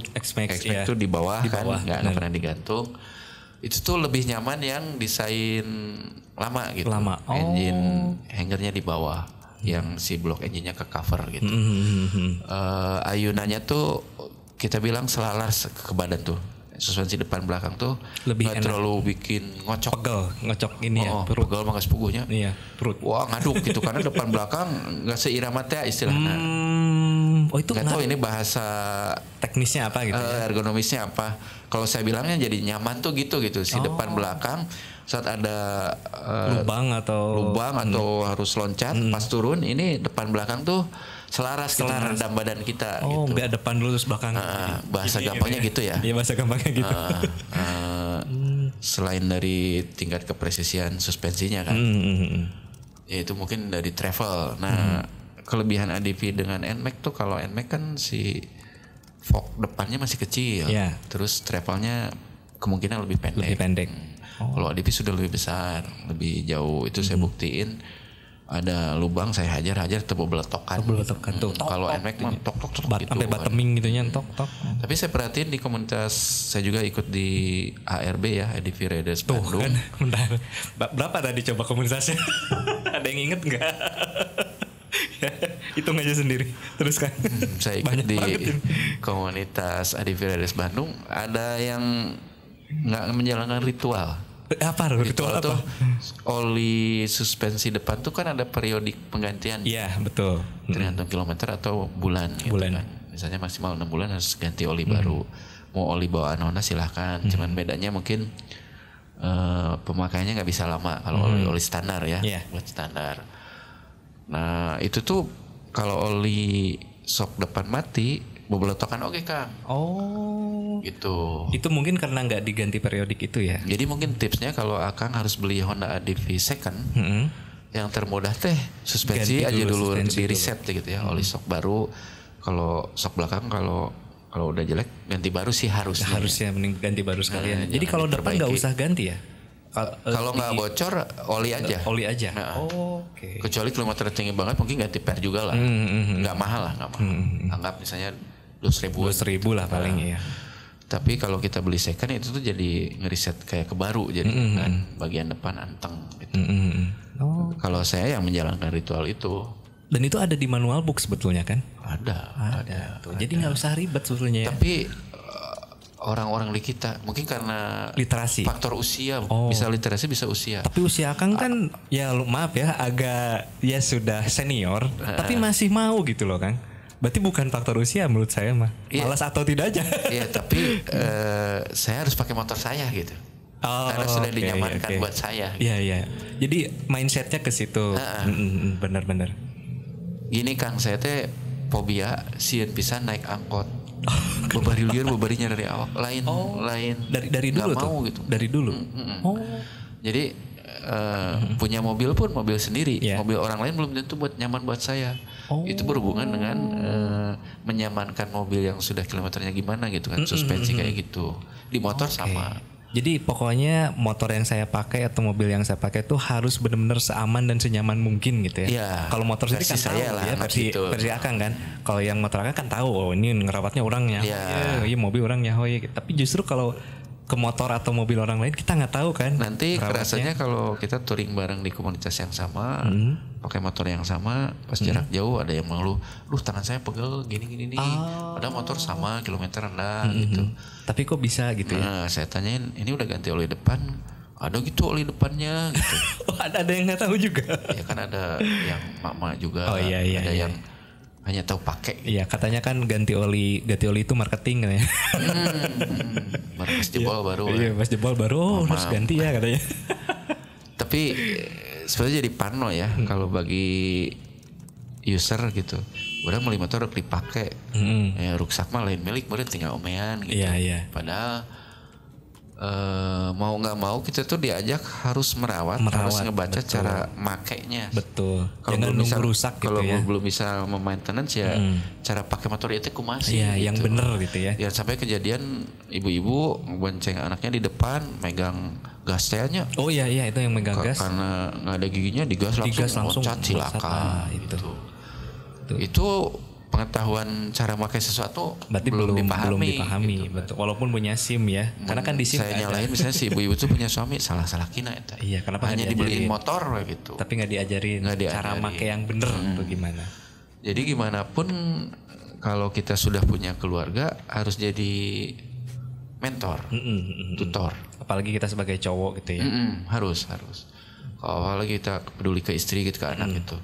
tuh di bawah kan, nggak pernah digantung. Itu tuh lebih nyaman yang desain lama gitu, engine hangernya di bawah, yang si block engine-nya ke cover gitu. Ayunannya tuh kita bilang selalar ke badan tuh. Suspensi depan belakang tuh lebih nggak terlalu bikin ngocok ini ya perut. Pegel mah sepuguhnya perut wah ngaduk gitu karena depan belakang nggak seirama teh istilahnya. Itu nggak tahu ini bahasa teknisnya apa gitu ergonomisnya apa. Kalau saya bilangnya jadi nyaman tuh gitu si depan belakang saat ada lubang atau harus loncat pas turun ini depan belakang tuh selaras. Gitu meredam badan kita gitu. Nggak depan dulu terus belakang. Bahasa gampangnya gitu ya. Iya bahasa gampangnya gitu. Selain dari tingkat kepresisian suspensinya kan. Ya itu mungkin dari travel. Nah kelebihan ADV dengan NMAX tuh kalau NMAX kan si fork depannya masih kecil, terus travelnya kemungkinan lebih pendek. Kalau ADV sudah lebih besar, lebih jauh. Itu saya buktiin. Ada lubang saya hajar tebal beletokan. Tuh. Kalau NMAX mah tok gitu. Sampai bottoming gitu nya tok. Tapi saya perhatiin di komunitas, saya juga ikut di ARB ya, ADV Riders Bandung. Kan, bentar. Berapa tadi coba komunitasnya? Ada yang inget nggak? Hitung aja sendiri. Terus kan. Saya ikut di komunitas ADV Riders Bandung. Ada yang nggak menjalankan ritual. Apa ritual tuh? apa? Oli suspensi depan tuh kan ada periodik penggantian. Iya betul. Tergantung kilometer atau bulan. Gitu kan. Misalnya maksimal 6 bulan harus ganti oli baru. Mau oli bawaan Honda silahkan. Cuman bedanya mungkin pemakaiannya nggak bisa lama kalau oli standar ya. Buat standar. Nah itu tuh kalau oli shock depan mati, bobolotokan oke Kang. Gitu. Itu mungkin karena nggak diganti periodik itu ya. Jadi mungkin tipsnya kalau Akang harus beli Honda ADV second, yang termudah teh suspensi ganti aja dulu di reset gitu ya. Oli shock baru. Kalau shock belakang kalau udah jelek ganti baru sih harusnya. Harusnya mending ganti baru sekalian. Jadi kalau depan nggak usah ganti ya. Kalau nggak bocor oli aja. Nah, Oke. Kecuali kilometer tinggi banget mungkin ganti per juga lah. Nggak mahal lah, nggak mahal. Anggap misalnya 2.000 lah paling ya. Tapi kalau kita beli second itu tuh jadi ngeriset kayak ke baru, jadi kan bagian depan anteng gitu. Kalau saya yang menjalankan ritual itu. Dan itu ada di manual book sebetulnya kan? Ada. Jadi nggak usah ribet sebetulnya ya. Tapi orang-orang di kita mungkin karena literasi, faktor usia, bisa literasi bisa usia. Tapi usia Akang kan ya maaf ya agak ya sudah senior, tapi masih mau gitu loh Kang. Berarti bukan faktor usia menurut saya mah. Malas atau tidak aja. Iya, tapi saya harus pakai motor saya gitu. Karena sudah dinyamankan buat saya. Iya, iya. Jadi mindsetnya ke situ. Benar-benar. Gini Kang, saya teh fobia sieun pisan naik angkot. Bebari lieur, bebarinya dari awak. Lain. Dari dulu tuh. Mau gitu. Dari dulu. Jadi punya mobil pun mobil sendiri, mobil orang lain belum tentu buat nyaman buat saya. Itu berhubungan dengan menyamankan mobil yang sudah kilometernya gimana gitu kan, suspensi kayak gitu. Di motor sama. Jadi pokoknya motor yang saya pakai atau mobil yang saya pakai itu harus benar-benar seaman dan senyaman mungkin gitu ya. Kalau motor sendiri kan tahu ya versi Akang kan. Kalau yang motor Akang kan tahu ini ngerawatnya orangnya. Iya mobil orangnya. Tapi justru kalau ke motor atau mobil orang lain kita nggak tahu kan. Nanti kerasanya kalau kita touring bareng di komunitas yang sama, pakai motor yang sama, pas jarak jauh ada yang mengeluh, tangan saya pegel gini nih. Padahal motor sama, kilometer rendah gitu. Tapi kok bisa gitu ya? Nah, saya tanyain, ini udah ganti oli depan? Ada gitu oli depannya gitu. ada yang nggak tahu juga. Ya kan ada yang mama juga, ada yang hanya tahu pakai. Iya, katanya kan ganti oli itu marketing katanya. Pas jebol baru. Iya, pas jebol baru harus ganti ya katanya. Tapi sebenarnya jadi parno ya kalau bagi user gitu. Udah beli motor dipakai. Ya ruksak mah lain milik, baru tinggal omean gitu. Iya. Padahal mau nggak mau kita tuh diajak harus merawat harus ngebaca cara makainya. Betul. Kalau jangan nunggu rusak gitu ya. Kalau belum bisa memaintenance ya cara pakai motor itu masih. Iya, yang bener gitu ya. Ya sampai kejadian ibu-ibu bonceng anaknya di depan megang gasnya. Oh iya itu yang megang gas. Karena nggak ada giginya digas langsung loncat cilaka gitu. Itu pengetahuan cara pakai sesuatu berarti belum dipahami gitu. Betul. Walaupun punya SIM ya. Karena kan di SIM saya nyalain misalnya si ibu-ibu tuh punya suami salah kina eta. Iya, kenapa hanya dibeliin motor gitu. Tapi nggak diajarin cara pakai yang bener atau gimana. Jadi gimana pun kalau kita sudah punya keluarga harus jadi mentor, tutor. Apalagi kita sebagai cowok gitu ya. Harus. Kalau apalagi kita peduli ke istri gitu, ke anak gitu.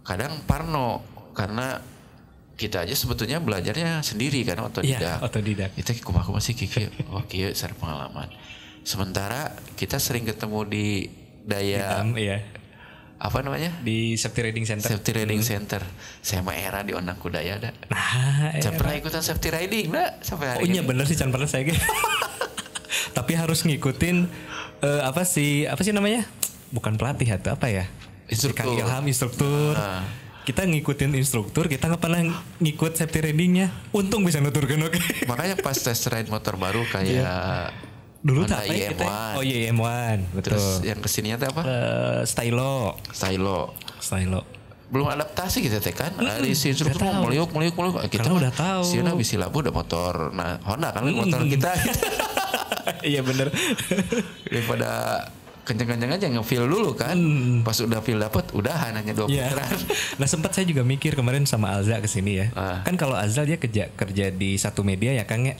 Kadang parno karena kita aja sebetulnya belajarnya sendiri kan otodidak. Kita kumaha sih kieu. Kieu secara pengalaman. Sementara kita sering ketemu di apa namanya? Di safety riding center. Saya mah era di Ondang Kudaya da. Can pernah ikutan safety riding da sampai hari ini. Oh iya bener sih can pernah saya. Tapi harus ngikutin apa sih namanya? Bukan pelatih atau apa ya? Instruktur. Instruktur. kita ngikutin instruktur, kita nggak pernah ngikut safety ridingnya. Untung bisa nuturkan oke. Makanya pas test ride motor baru kayak Dulu Honda tak apa ya kita? IM1. Oh iya IM1, betul. Terus yang kesininya tuh apa? Stylo. Belum adaptasi kita teh kan. Dari si instruktur meliuk. Kita Karena udah tahu. Sina bisi labu udah motor. Nah Honda kan motor kita. Iya bener. Daripada kenceng-kenceng aja nge-feel dulu kan. Pas udah feel dapet udah hanya 2 putaran. Nah sempat saya juga mikir kemarin sama Alza kesini ya. Kan kalau Alza dia kerja di satu media ya Kang ya.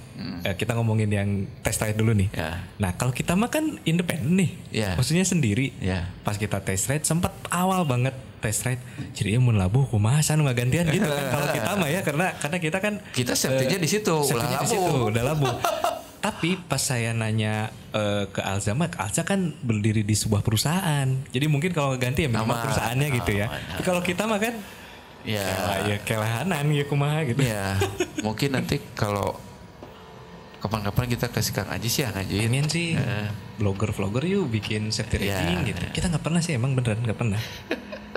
Kita ngomongin yang test ride dulu nih. Nah kalau kita mah kan independen nih. Maksudnya sendiri. Pas kita test ride sempat awal banget test ride. Jadi mun labuh kumaha anu gantian gitu kan. Kalau kita mah ya karena kita kan kita safety-nya di situ. Udah labuh. Tapi pas saya nanya ke Alza, Alza kan berdiri di sebuah perusahaan. Jadi mungkin kalau ganti ya minimal perusahaannya gitu ya. Tapi kalau kita mah kan ya kelahanan ya kumaha gitu. Ya, mungkin nanti kalau kapan-kapan kita kasih Kang Ajis ya ngajuin. Pengen sih vlogger yuk bikin safety rating gitu. Kita nggak pernah sih emang beneran nggak pernah.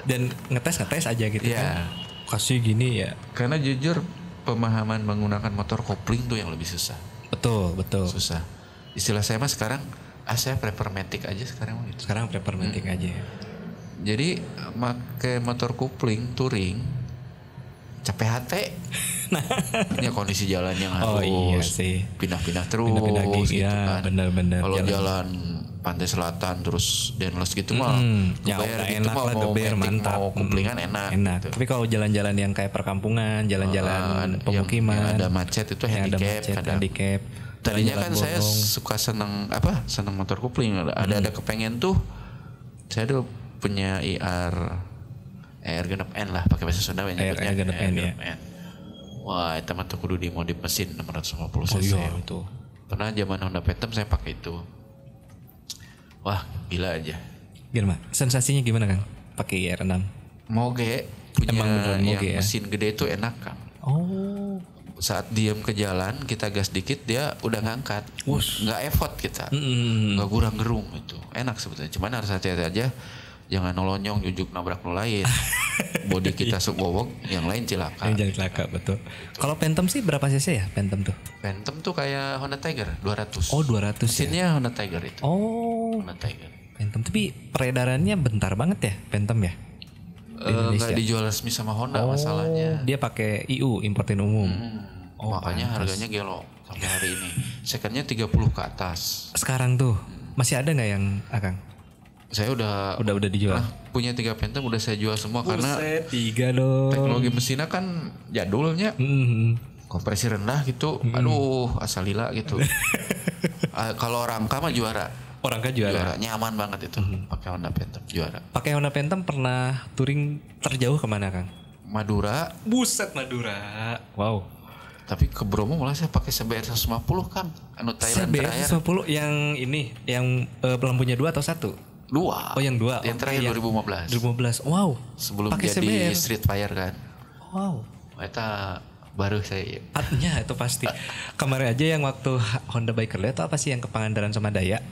Dan ngetes aja gitu kan. Kasih gini ya. Karena jujur pemahaman menggunakan motor kopling tuh yang lebih susah. Betul. Susah. Istilah saya mah sekarang saya prefer matic aja sekarang gitu. Sekarang prefer matic aja. Jadi pakai motor kopling touring capek hati. Ini kondisi jalan yang harus pindah-pindah terus gitu kan. Bener-bener. Kalau jalan pantai selatan terus Denlos gitu mah enak lah geber mantap. Mau kuplingan enak. Gitu. Tapi kalau jalan-jalan yang kayak perkampungan, jalan-jalan pemukiman, yang ada macet itu handicap. Tadinya kan saya suka seneng motor kupling. Ada kepengen tuh. Saya dulu punya IR genep N lah pakai bahasa Sunda nyebutnya. IR genep N ya. Wah, itu mah kudu dimodif mesin 650 cc. Oh iya itu. Pernah zaman Honda Phantom saya pakai itu. Wah, gila aja. Gimana? Sensasinya gimana Kang? Pakai IR6? Moge punya yang mesin gede itu enak Kang. Oh. Saat diem ke jalan kita gas dikit dia udah ngangkat. Nggak effort kita. Nggak gurang gerung itu. Enak sebetulnya. Cuman harus hati-hati aja. Jangan nolonyong jujuk nabrak nu lain. Body kita subwowok, yang lain cilaka. Yang jadi cilaka, betul. Kalau Phantom sih berapa cc ya Phantom tuh? Phantom tuh kayak Honda Tiger 200. Oh 200 mesinnya ya? Honda Tiger itu. Oh Honda Tiger. Phantom tapi peredarannya bentar banget ya Phantom ya? Nggak dijual resmi sama Honda masalahnya. Dia pakai IU importin umum. Makanya harganya gelo sampai hari ini. Secondnya 30 ke atas. Sekarang tuh masih ada nggak yang Akang? Saya udah dijual. Punya 3 Phantom udah saya jual semua. Karena 3 dong. Teknologi mesinnya kan jadulnya. Kompresi rendah gitu. Aduh asal lila gitu. Kalau rangka mah juara. Rangka juara. Nyaman banget itu. Pakai Honda Phantom juara. Pakai Honda Phantom pernah touring terjauh kemana Kang? Madura. Buset Madura. Wow. Tapi ke Bromo malah saya pakai CBR 150 Kang. Thailand CBR 150 yang ini yang lampunya 2 atau 1? 2. Oh yang 2. Yang terakhir 2015. 2015. Wow. Sebelum pake jadi CBR. Street Fire kan. Wow. Eta baru saya. Artinya itu pasti. Kemarin aja yang waktu Honda Biker Day itu apa sih yang ke Pangandaran sama Daya?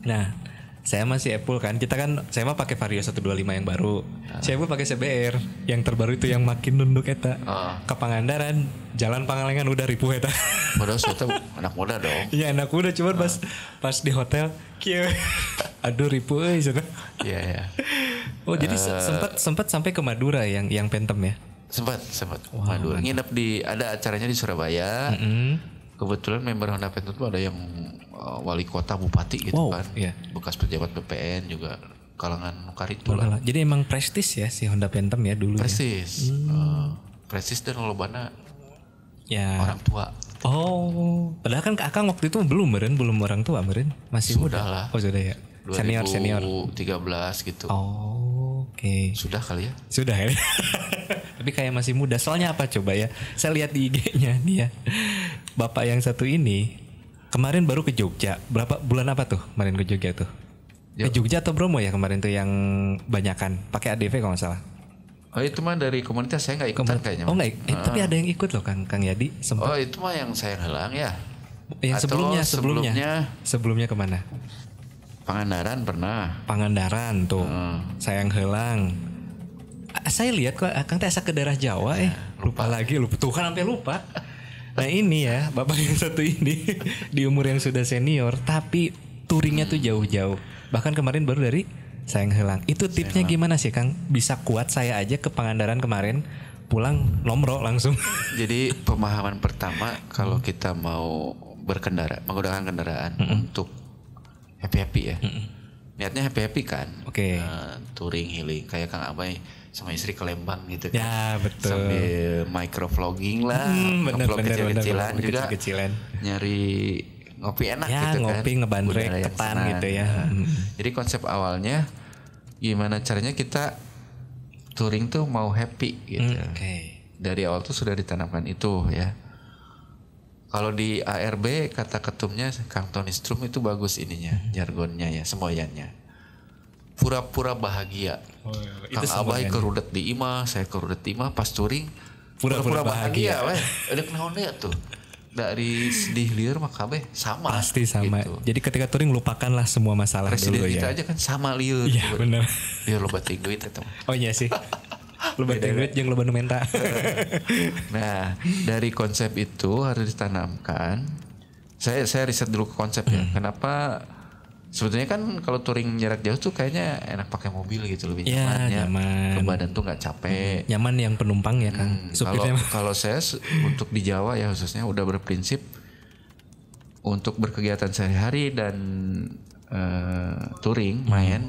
Nah, saya masih Apple kan. Kita kan saya mah pakai Vario 125 yang baru. Saya pun pakai CBR yang terbaru itu yang makin nunduk eta. Ke Pangandaran, jalan Pangalengan udah ripuh eta. Padahal saya anak muda dong. Iya, anak muda cuman pas di hotel kieu. Aduh ripuh euy cenah. Iya. Oh, jadi sempat sampai ke Madura yang Phantom ya. Sempat. Wow, Madura. Nginep ada acaranya di Surabaya. Kebetulan member Honda Phantom itu ada yang wali kota bupati gitu kan. Iya. Bekas pejabat BPN juga kalangan Nukaritu lah. Jadi emang prestis ya si Honda Phantom ya dulu. Prestis. Prestis dan lolobana ya orang tua. Oh, padahal kan Akang waktu itu belum orang tua masih sudah muda lah. Oh sudah ya. 2013 gitu. Oh, oke. Sudah kali ya? Sudah ya. Tapi kayak masih muda. Soalnya apa coba ya? Saya lihat di IG-nya nih ya. Bapak yang satu ini kemarin baru ke Jogja. Bulan apa tuh kemarin ke Jogja tuh? Ke Jogja atau Bromo ya kemarin tuh yang banyakan pakai ADV kalau nggak salah. Oh itu mah dari komunitas saya nggak ikutan kayaknya. Oh nggak, tapi ada yang ikut loh Kang Yadi. Sempat. Oh itu mah yang saya helang ya. Yang sebelumnya kemana? Pangandaran pernah. Pangandaran tuh. Sayang helang. Saya lihat kok Kang teh asa ke daerah Jawa lupa lagi tuh kan sampai lupa. Nah ini ya bapak yang satu ini di umur yang sudah senior tapi touringnya tuh jauh-jauh. Bahkan kemarin baru dari Sayang Heulang. Itu tipsnya gimana sih Kang? Bisa kuat saya aja ke Pangandaran kemarin pulang nomro langsung. Jadi pemahaman pertama kalau kita mau berkendara menggunakan kendaraan untuk happy ya. Niatnya happy kan. Oke. Touring healing kayak Kang Abay sama istri ke Lembang gitu kan. Ya betul. Sambil microvlogging lah. Bener kecil-kecilan juga. Kecil-kecilan. Nyari ngopi enak ya, gitu kan. Ngopi ngebandrek ketan gitu ya. Jadi konsep awalnya gimana caranya kita touring tuh mau happy gitu. Dari awal tuh sudah ditanamkan itu ya. Kalau di ARB kata ketumnya Kang Tony Strum itu bagus ininya, jargonnya ya, semboyannya. Pura-pura bahagia. Kang Abay kerudet di imah, saya kerudet di imah pas touring. Pura-pura bahagia. Ada kenaonnya tuh. Dari sedih liar mah kabeh sama. Pasti sama. Gitu. Jadi ketika touring lupakanlah semua masalah Presiden dulu ya. Presiden kita aja kan sama liar. Iya benar. Liar loba duit itu. Oh iya sih. Loba duit jeung loba nu menta. Nah, dari konsep itu harus ditanamkan. Saya riset dulu ke konsep ya. Kenapa sebetulnya kan kalau touring jarak jauh tuh kayaknya enak pakai mobil gitu lebih nyaman ya. Ke badan tuh nggak capek. Nyaman yang penumpang ya Kang. Kalau saya untuk di Jawa ya khususnya udah berprinsip untuk berkegiatan sehari-hari dan touring main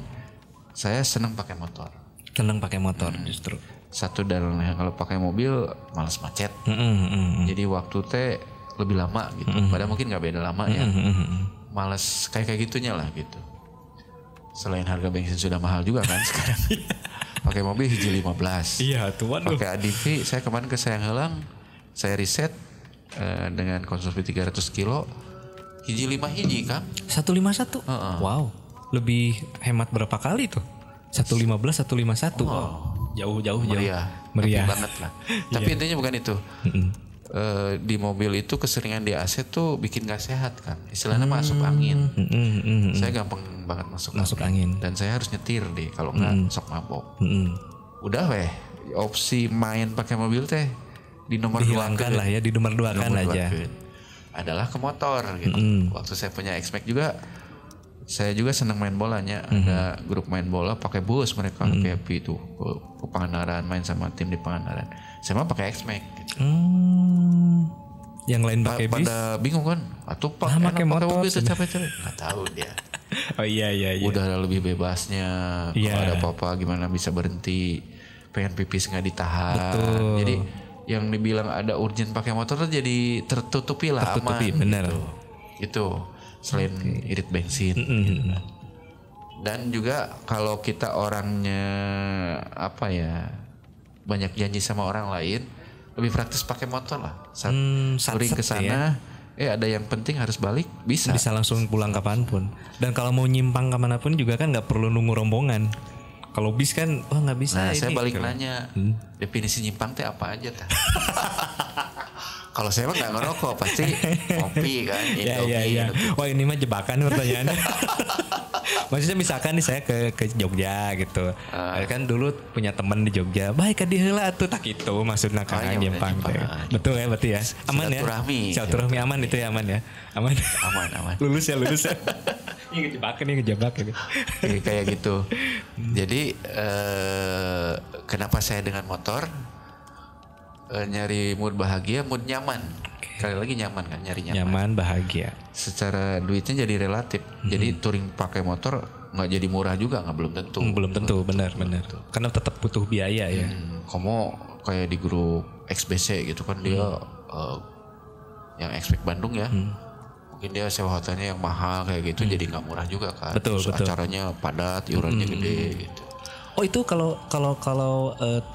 saya senang pakai motor. Senang pakai motor justru. Satu dan kalau pakai mobil malas macet. Jadi waktu teh lebih lama gitu. Padahal mungkin nggak beda lama ya. Males kayak gitunya lah gitu. Selain harga bensin sudah mahal juga kan sekarang. Pakai mobil hiji 15. Iya tuh waduh. Pakai ADV saya kemarin ke Sayang Heulang, saya riset dengan konsumsi 300 kilo hiji 5 hiji Kang. 151. Wow. Lebih hemat berapa kali tuh? 115 151. Jauh. Meriah banget lah. Tapi intinya bukan itu. Di mobil itu keseringan di AC tuh bikin gak sehat kan. Istilahnya masuk angin. Saya gampang banget masuk angin. Dan saya harus nyetir deh kalau nggak sok mabok. Udah opsi main pakai mobil teh di nomor 2 kan lah ya, di nomor 2 kan aja. Adalah ke motor gitu. Waktu saya punya X-Max juga saya juga senang main bolanya. Ada grup main bola pakai bus mereka kayak itu ke Pangandaran main sama tim di Pangandaran. Saya mah pakai X-Max gitu. Yang lain pakai bis. Pada bingung kan? Atau pakai motor mobil capek-capek. Enggak tahu dia. Oh iya. Udah lebih bebasnya. Kalau ada apa-apa gimana bisa berhenti. Pengen pipis enggak ditahan. Betul. Jadi yang dibilang ada urgent pakai motor tuh jadi tertutupi lah, aman. Bener. Gitu. Selain irit bensin. Gitu. Dan juga kalau kita orangnya apa ya, banyak janji sama orang lain, lebih praktis pakai motor lah. Saat touring ke sana, ada yang penting harus balik, bisa langsung pulang kapanpun. Dan kalau mau nyimpang kemanapun juga kan nggak perlu nunggu rombongan. Kalau bis kan, nggak bisa. Nah, saya balik nanya, definisi nyimpang teh apa aja tah? Kalau saya mah nggak ngerokok, pasti ngopi kan. Iya. Wah ini mah jebakan pertanyaannya. Maksudnya misalkan nih saya ke Jogja gitu. Kan dulu punya teman di Jogja. Baik di heula atuh tak itu maksudna Kang nyimpang teh. Betul ya berarti ya. Aman ya. Silaturahmi aman itu ya aman ya. Aman. Lulus ya. Ini ngejebak ini. Kayak gitu. Jadi kenapa saya dengan motor? Nyari mood bahagia, mood nyaman. Sekali lagi nyaman kan, nyari nyaman. Nyaman, bahagia. Secara duitnya jadi relatif. Jadi touring pakai motor nggak jadi murah juga, belum tentu. Belum tentu, benar. Karena tetap butuh biaya ya. Kamu kayak di grup XBC gitu kan dia yang X-Max Bandung ya. Mungkin dia sewa hotelnya yang mahal kayak gitu, jadi nggak murah juga kan. Betul. Acaranya padat, iurannya gede gitu. Oh itu kalau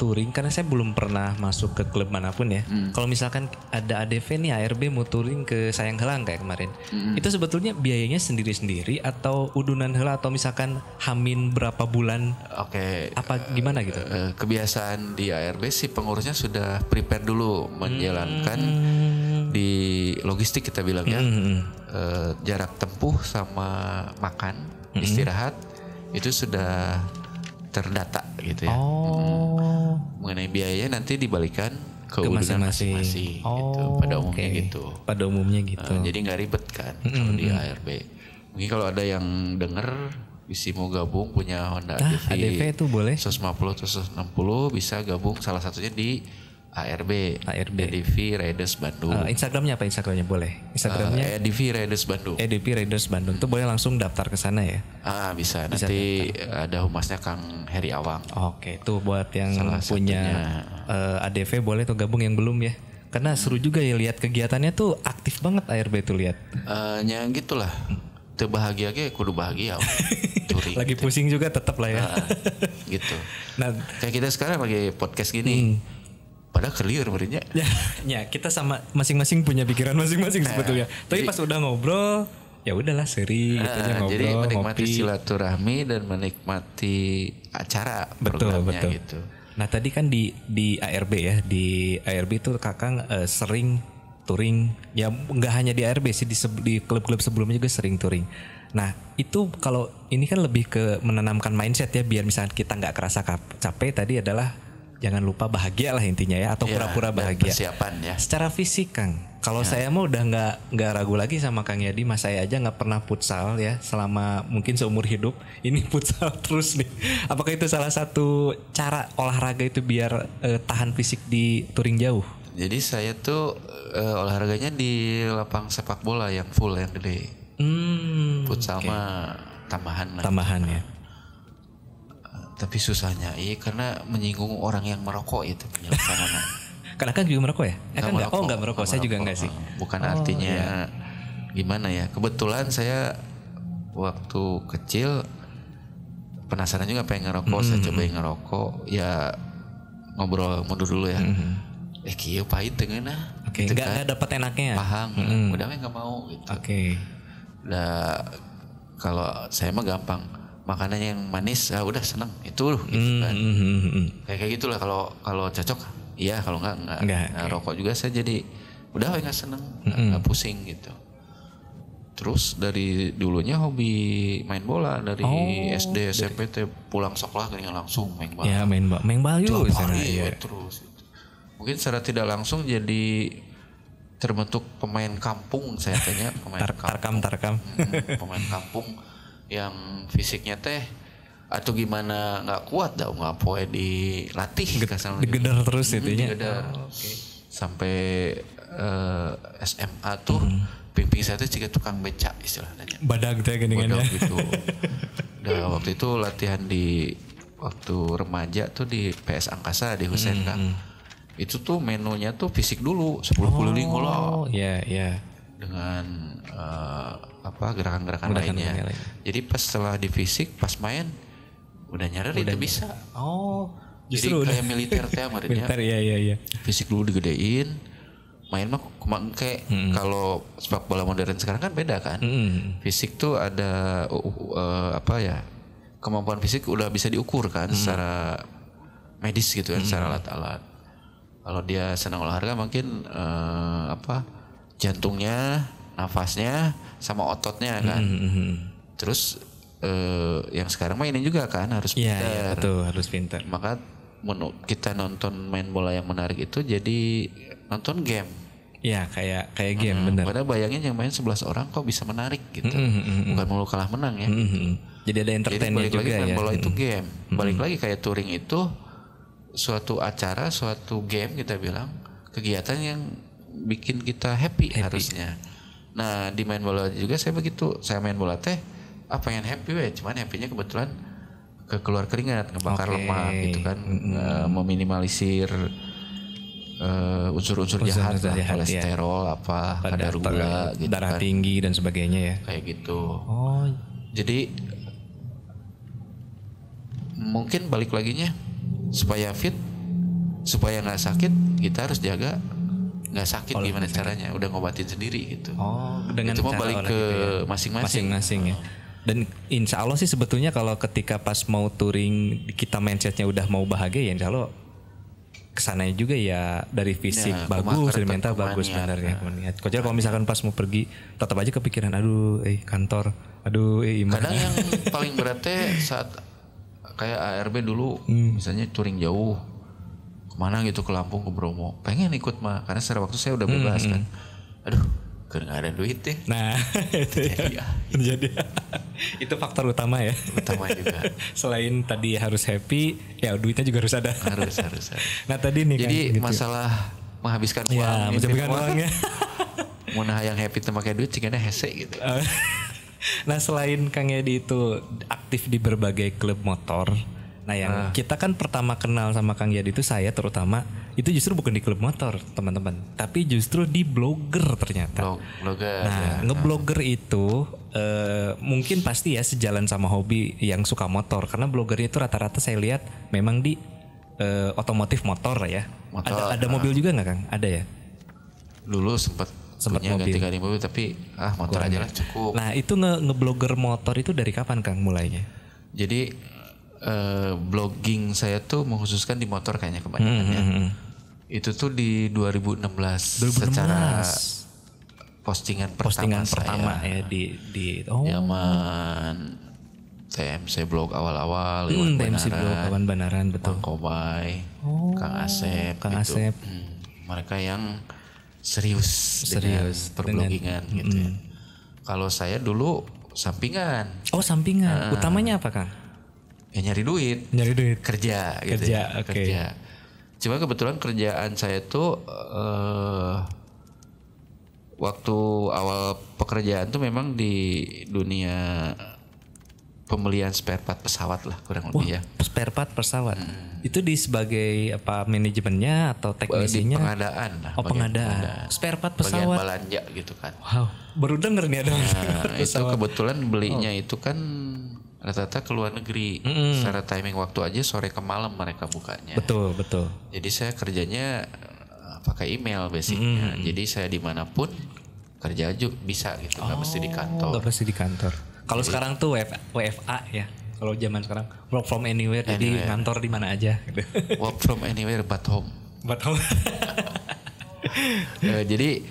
touring, karena saya belum pernah masuk ke klub manapun ya. Kalau misalkan ada ADV nih ARB mau touring ke Sayang Heulang kayak kemarin, itu sebetulnya biayanya sendiri-sendiri atau udunan heula atau misalkan hamin berapa bulan? Oke. Apa gimana gitu? Kebiasaan di ARB sih pengurusnya sudah prepare dulu menjalankan di logistik kita bilang ya. Jarak tempuh sama makan, istirahat itu sudah terdata gitu ya. mengenai biayanya nanti dibalikan ke masing-masing. Gitu. Pada umumnya gitu. Pada umumnya gitu. Jadi nggak ribet kan kalau di ARB. Mungkin kalau ada yang denger bisa mau gabung punya Honda ADV itu boleh 150 atau 160 bisa gabung salah satunya di ARB. ADV Riders Bandung. Instagramnya apa? Instagramnya boleh. Instagramnya ADV Riders Bandung. ADV Riders Bandung itu boleh langsung daftar ke sana ya? Bisa nanti daftar. Ada humasnya Kang Heri Awang. Oke, itu buat yang salah punya ADV boleh tuh gabung yang belum ya. Karena seru juga ya lihat kegiatannya tuh aktif banget ARB tuh lihat. Yang gitulah. Bahagia kudu bahagia. Lagi pusing juga tetap lah ya. Gitu. Nah, kayak kita sekarang lagi podcast gini. Padahal clear berarti ya, kita sama masing-masing punya pikiran masing-masing sebetulnya. Tapi pas udah ngobrol, ya udahlah seri gitu aja ngobrol. Jadi menikmati ngopi. Silaturahmi dan menikmati acara betul. gitu. Nah, tadi kan di ARB ya, di ARB itu Kakang sering touring, ya nggak hanya di ARB sih, di klub-klub sebelumnya juga sering touring. Nah itu kalau ini kan lebih ke menanamkan mindset ya, biar misalnya kita nggak kerasa capek. Tadi adalah jangan lupa bahagia lah intinya ya, atau pura-pura bahagia. Persiapan ya. Secara fisik Kang, kalau saya mah udah nggak ragu lagi sama Kang Yadi, mas saya aja nggak pernah futsal ya selama mungkin seumur hidup. Ini futsal terus nih. Apakah itu salah satu cara olahraga itu biar tahan fisik di touring jauh? Jadi saya tuh olahraganya di lapang sepak bola yang full, yang gede. Futsal mah tambahan lah. Tambahan ya. Tapi susahnya, karena menyinggung orang yang merokok itu penjelasannya. Karena kan juga merokok ya? Kan enggak? Enggak merokok. Saya juga enggak sih. Bukan artinya gimana ya. Kebetulan saya waktu kecil penasaran juga pengen ngerokok. Saya cobain ngerokok. Ya ngobrol mundur dulu ya. Kieu pahit dengan Oke, gitu nggak dapat enaknya. Paham. Udah nggak mau gitu. Oke. Nah, kalau saya mah gampang. Makanan yang manis, udah seneng itu gitu kan. Kayak gitulah kalau cocok. Iya, kalau enggak. Nah, rokok juga saya jadi udah nggak seneng, nggak pusing gitu. Terus dari dulunya hobi main bola dari SD SMP pulang sekolah kan langsung main bola. Ya main bola yuk sana ya. Terus mungkin secara tidak langsung jadi terbentuk pemain kampung, saya tanya pemain Tarkam. Pemain kampung yang fisiknya atau gimana nggak kuat dah, nggak poe dilatih digedar terus itunya. Sampai SMA tuh pimpin saya tuh juga tukang beca istilahnya. Badag teh gini-gini gitu. Nah, waktu itu latihan di waktu remaja tuh di PS Angkasa di Husein Kang. Itu tuh menunya tuh fisik dulu 10 keliling loh. Iya. Dengan gerakan-gerakan lainnya. Jadi pas setelah di fisik pas main udah nyadar itu bisa. Justru jadi kayak militer teh amarnya. Militer iya. Fisik dulu digedein. Main mah kayak kalau sepak bola modern sekarang kan beda kan. Fisik tuh ada kemampuan fisik udah bisa diukur kan secara medis gitu kan, secara alat-alat. Kalau dia senang olahraga mungkin jantungnya, nafasnya, sama ototnya kan. Terus yang sekarang mah ini juga kan harus pintar. Iya, betul, harus pintar. Maka kita nonton main bola yang menarik itu jadi nonton game. Iya, kayak game bener. Padahal bayangin yang main 11 orang kok bisa menarik gitu. Bukan melulu kalah menang ya. Jadi ada entertainnya juga ya. Main bola itu game. Balik lagi kayak touring itu suatu acara, suatu game kita bilang, kegiatan yang bikin kita happy. Harusnya. Nah, di main bola juga saya begitu. Saya main bola pengen happy cuman happy-nya kebetulan keluar keringat, ngebakar lemak gitu kan, meminimalisir unsur-unsur jahat, kolesterol kadar gula gitu darah kan. tinggi dan sebagainya ya. Kayak gitu. Jadi mungkin balik laginya supaya fit, supaya nggak sakit, kita harus jaga nggak sakit. Gimana caranya? Udah ngobatin sendiri gitu. Dengan itu mau balik ke gitu ya. Masing-masing ya. Dan insya Allah sih sebetulnya kalau ketika pas mau touring kita mindsetnya udah mau bahagia ya insya Allah kesananya juga ya dari fisik bagus, dari mental bagus sebenarnya. Kecuali kalau misalkan pas mau pergi tetap aja kepikiran kantor, iman. Kadang yang paling beratnya saat kayak ARB dulu misalnya touring jauh kemana gitu, ke Lampung, ke Bromo. Pengen ikut mah karena secara waktu saya udah bebas kan. Aduh, nggak ada duit deh. Nah, itu ya. Jadi itu faktor utama ya. Utama juga. Selain tadi harus happy, ya duitnya juga harus ada. Harus. Nah tadi nih jadi kan, gitu. masalah menghabiskan uang. Ya, menghabiskan uangnya. Mau yang happy teu make duit cigana hese gitu. Nah selain Kang Yadi itu aktif di berbagai klub motor. Nah yang kita kan pertama kenal sama Kang Yadi itu saya terutama itu justru bukan di klub motor teman-teman, tapi justru di blogger ternyata. Blogger. Nah ngeblogger itu mungkin pasti ya sejalan sama hobi yang suka motor, karena blogger itu rata-rata saya lihat memang di otomotif motor ya. Motor, ada mobil juga nggak Kang? Ada ya? Dulu sempat punya ganti-ganti mobil tapi motor aja lah cukup. Nah itu ngeblogger motor itu dari kapan Kang mulainya? Jadi blogging saya tuh mengkhususkan di motor kayaknya kebanyakan ya. Itu tuh di 2016 secara postingan pertama ya di zaman TMC blog awal-awal, TMC blog Awan Banaran, betul. Bang Kobay, Kang Asep, mereka yang serius dengan perbloggingan gitu ya. Kalau saya dulu sampingan. Oh sampingan. Utamanya apa Kang? Ya nyari duit. Kerja gitu. Kerja. Cuma kebetulan kerjaan saya tuh waktu awal pekerjaan tuh memang di dunia pembelian spare part pesawat lah kurang lebih ya. Spare part pesawat. Itu di sebagai apa manajemennya atau teknisinya? Di pengadaan lah. Pengadaan. Spare part pesawat. Bagian belanja gitu kan. Wow, baru denger nih ada. Itu kebetulan belinya itu kan rata-rata ke luar negeri. Secara timing waktu aja sore ke malam mereka bukanya. Betul. Jadi saya kerjanya pakai email basicnya. Jadi saya dimanapun kerja aja bisa gitu, nggak mesti di kantor. Nggak mesti di kantor. Kalau sekarang tuh WFA ya. Kalau zaman sekarang work from anywhere. Jadi kantor di mana aja. Gitu. Work from anywhere but home. Jadi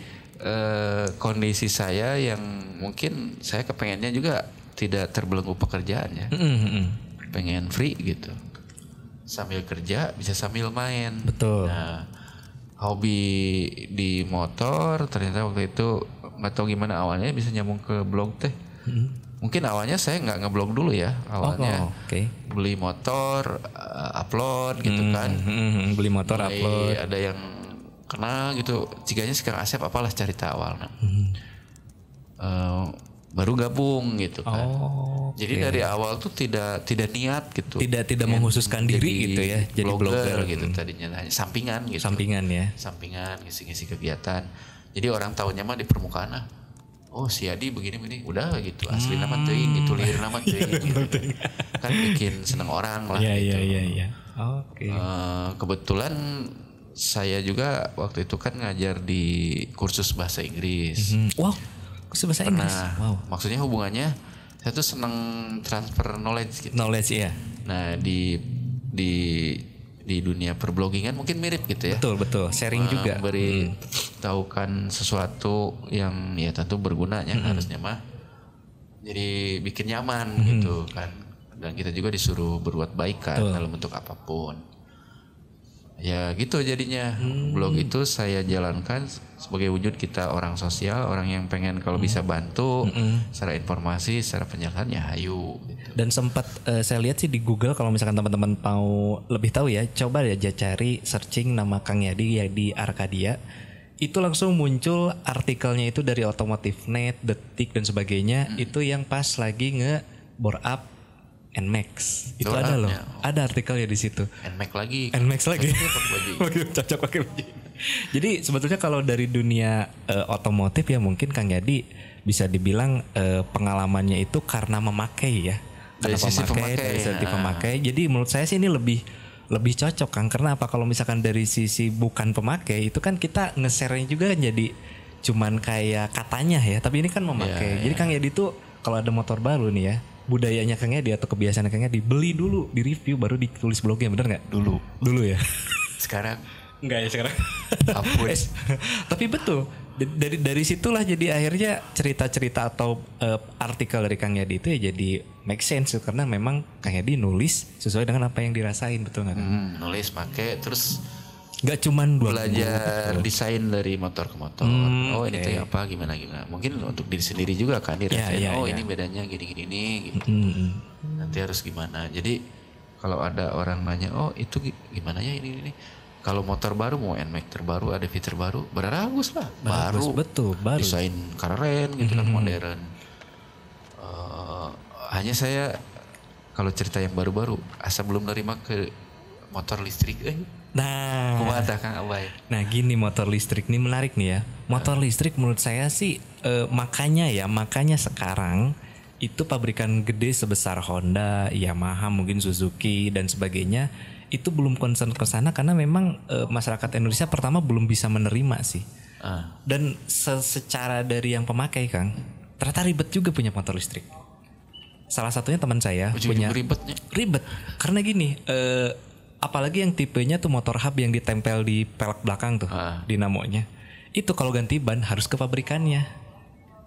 kondisi saya yang mungkin saya kepengennya juga tidak terbelenggu pekerjaannya. Pengen free gitu. Sambil kerja bisa sambil main. Betul. Nah, hobi di motor ternyata waktu itu nggak tahu gimana awalnya bisa nyambung ke blog teh. Mungkin awalnya saya nggak ngeblog dulu ya awalnya. Beli motor, upload gitu kan. Beli motor, upload. Ada yang kenal gitu. Jiganya sekarang Asep apalah cerita awalnya. Baru gabung gitu kan. Jadi dari awal tuh tidak niat gitu. Tidak menghususkan diri gitu ya. Jadi blogger gitu tadinya hanya sampingan gitu. Sampingan ngisi-ngisi kegiatan. Jadi orang tahunya mah di permukaan lah. Oh si Adi begini udah gitu. Asli nama teuing gitu, liar nama teuing gitu. Kan bikin seneng orang lah gitu. Iya. Kebetulan saya juga waktu itu kan ngajar di kursus bahasa Inggris. Wow. Bahasa Inggris. Wow. Maksudnya hubungannya saya tuh seneng transfer knowledge gitu. Knowledge ya. Nah di dunia perbloggingan mungkin mirip gitu ya. Betul. Sharing juga. Beri tahukan sesuatu yang ya tentu bergunanya harusnya mah. Jadi bikin nyaman gitu kan. Dan kita juga disuruh berbuat baik kan dalam bentuk apapun. Ya gitu jadinya. Blog itu saya jalankan sebagai wujud kita orang sosial, orang yang pengen kalau bisa bantu secara informasi, secara penjelasan ya hayu gitu. Dan sempat saya lihat sih di Google, kalau misalkan teman-teman mau lebih tahu ya, coba ya cari searching nama Kang Yadi ya di Arcadia. Itu langsung muncul artikelnya itu dari Otomotif.net, Detik dan sebagainya. Itu yang pas lagi bore up NMAX. Itu ada loh. Ada artikelnya di situ. NMAX lagi. Cocok pakai baju. Jadi sebetulnya kalau dari dunia otomotif ya mungkin Kang Yadi bisa dibilang pengalamannya itu karena memakai ya. Karena dari sisi pemakai. Jadi menurut saya sih ini lebih cocok Kang. Karena apa, kalau misalkan dari sisi bukan pemakai itu kan kita nge-share-nya juga kan jadi cuman kayak katanya ya. Tapi ini kan memakai. Jadi Kang Yadi tuh kalau ada motor baru nih ya, budayanya Kang Yadi atau kebiasaan Kang Yadi beli dulu, di review baru ditulis blognya, bener nggak? Dulu ya. Sekarang enggak ya sekarang. Tapi betul. Dari situlah jadi akhirnya cerita-cerita atau artikel dari Kang Yadi itu ya jadi make sense karena memang Kang Yadi nulis sesuai dengan apa yang dirasain, betul nggak? Nulis pakai terus Nggak cuman 2 belajar desain dari motor ke motor. Ini kayak apa, gimana. Mungkin untuk diri sendiri juga kan dirasain. Ini bedanya gini-gini nih. Gitu. Nanti harus gimana. Jadi kalau ada orang nanya, itu gimana ya ini. Kalau motor baru mau NMAX terbaru, ada fitur baru, bagus lah. Baru. Betul, baru. Desain keren gitu kan, modern. Hanya saya kalau cerita yang baru-baru, asa belum nerima ke motor listrik. Nah, kumaha Kang Abay. Nah gini, motor listrik nih menarik nih ya. Motor listrik menurut saya sih makanya sekarang itu pabrikan gede sebesar Honda, Yamaha, mungkin Suzuki dan sebagainya itu belum concern ke sana karena memang masyarakat Indonesia pertama belum bisa menerima sih. Dan secara dari yang pemakai Kang, ternyata ribet juga punya motor listrik. Salah satunya teman saya punya ribet karena gini, apalagi yang tipenya tuh motor hub yang ditempel di pelek belakang tuh, dinamonya. Itu kalau ganti ban harus ke pabrikannya.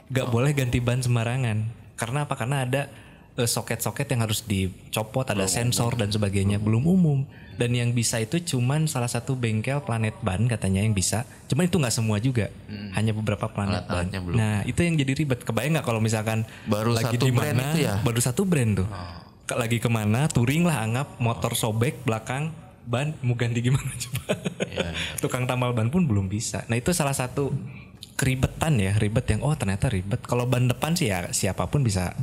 Gak boleh ganti ban sembarangan. Karena apa? Karena ada soket-soket yang harus dicopot, ada sensor dan sebagainya. Belum umum. Dan yang bisa itu cuman salah satu bengkel Planet Ban katanya yang bisa. Cuman itu gak semua juga. Hanya beberapa Planet Ban. Nah itu yang jadi ribet. Kebayang gak kalau misalkan baru lagi satu brand itu ya? Baru satu brand tuh. Lagi kemana, touring lah anggap, motor sobek belakang, ban mau ganti gimana coba. Tukang tambal ban pun belum bisa. Nah itu salah satu keribetan ya, ribet yang ternyata ribet. Kalau ban depan sih ya siapapun bisa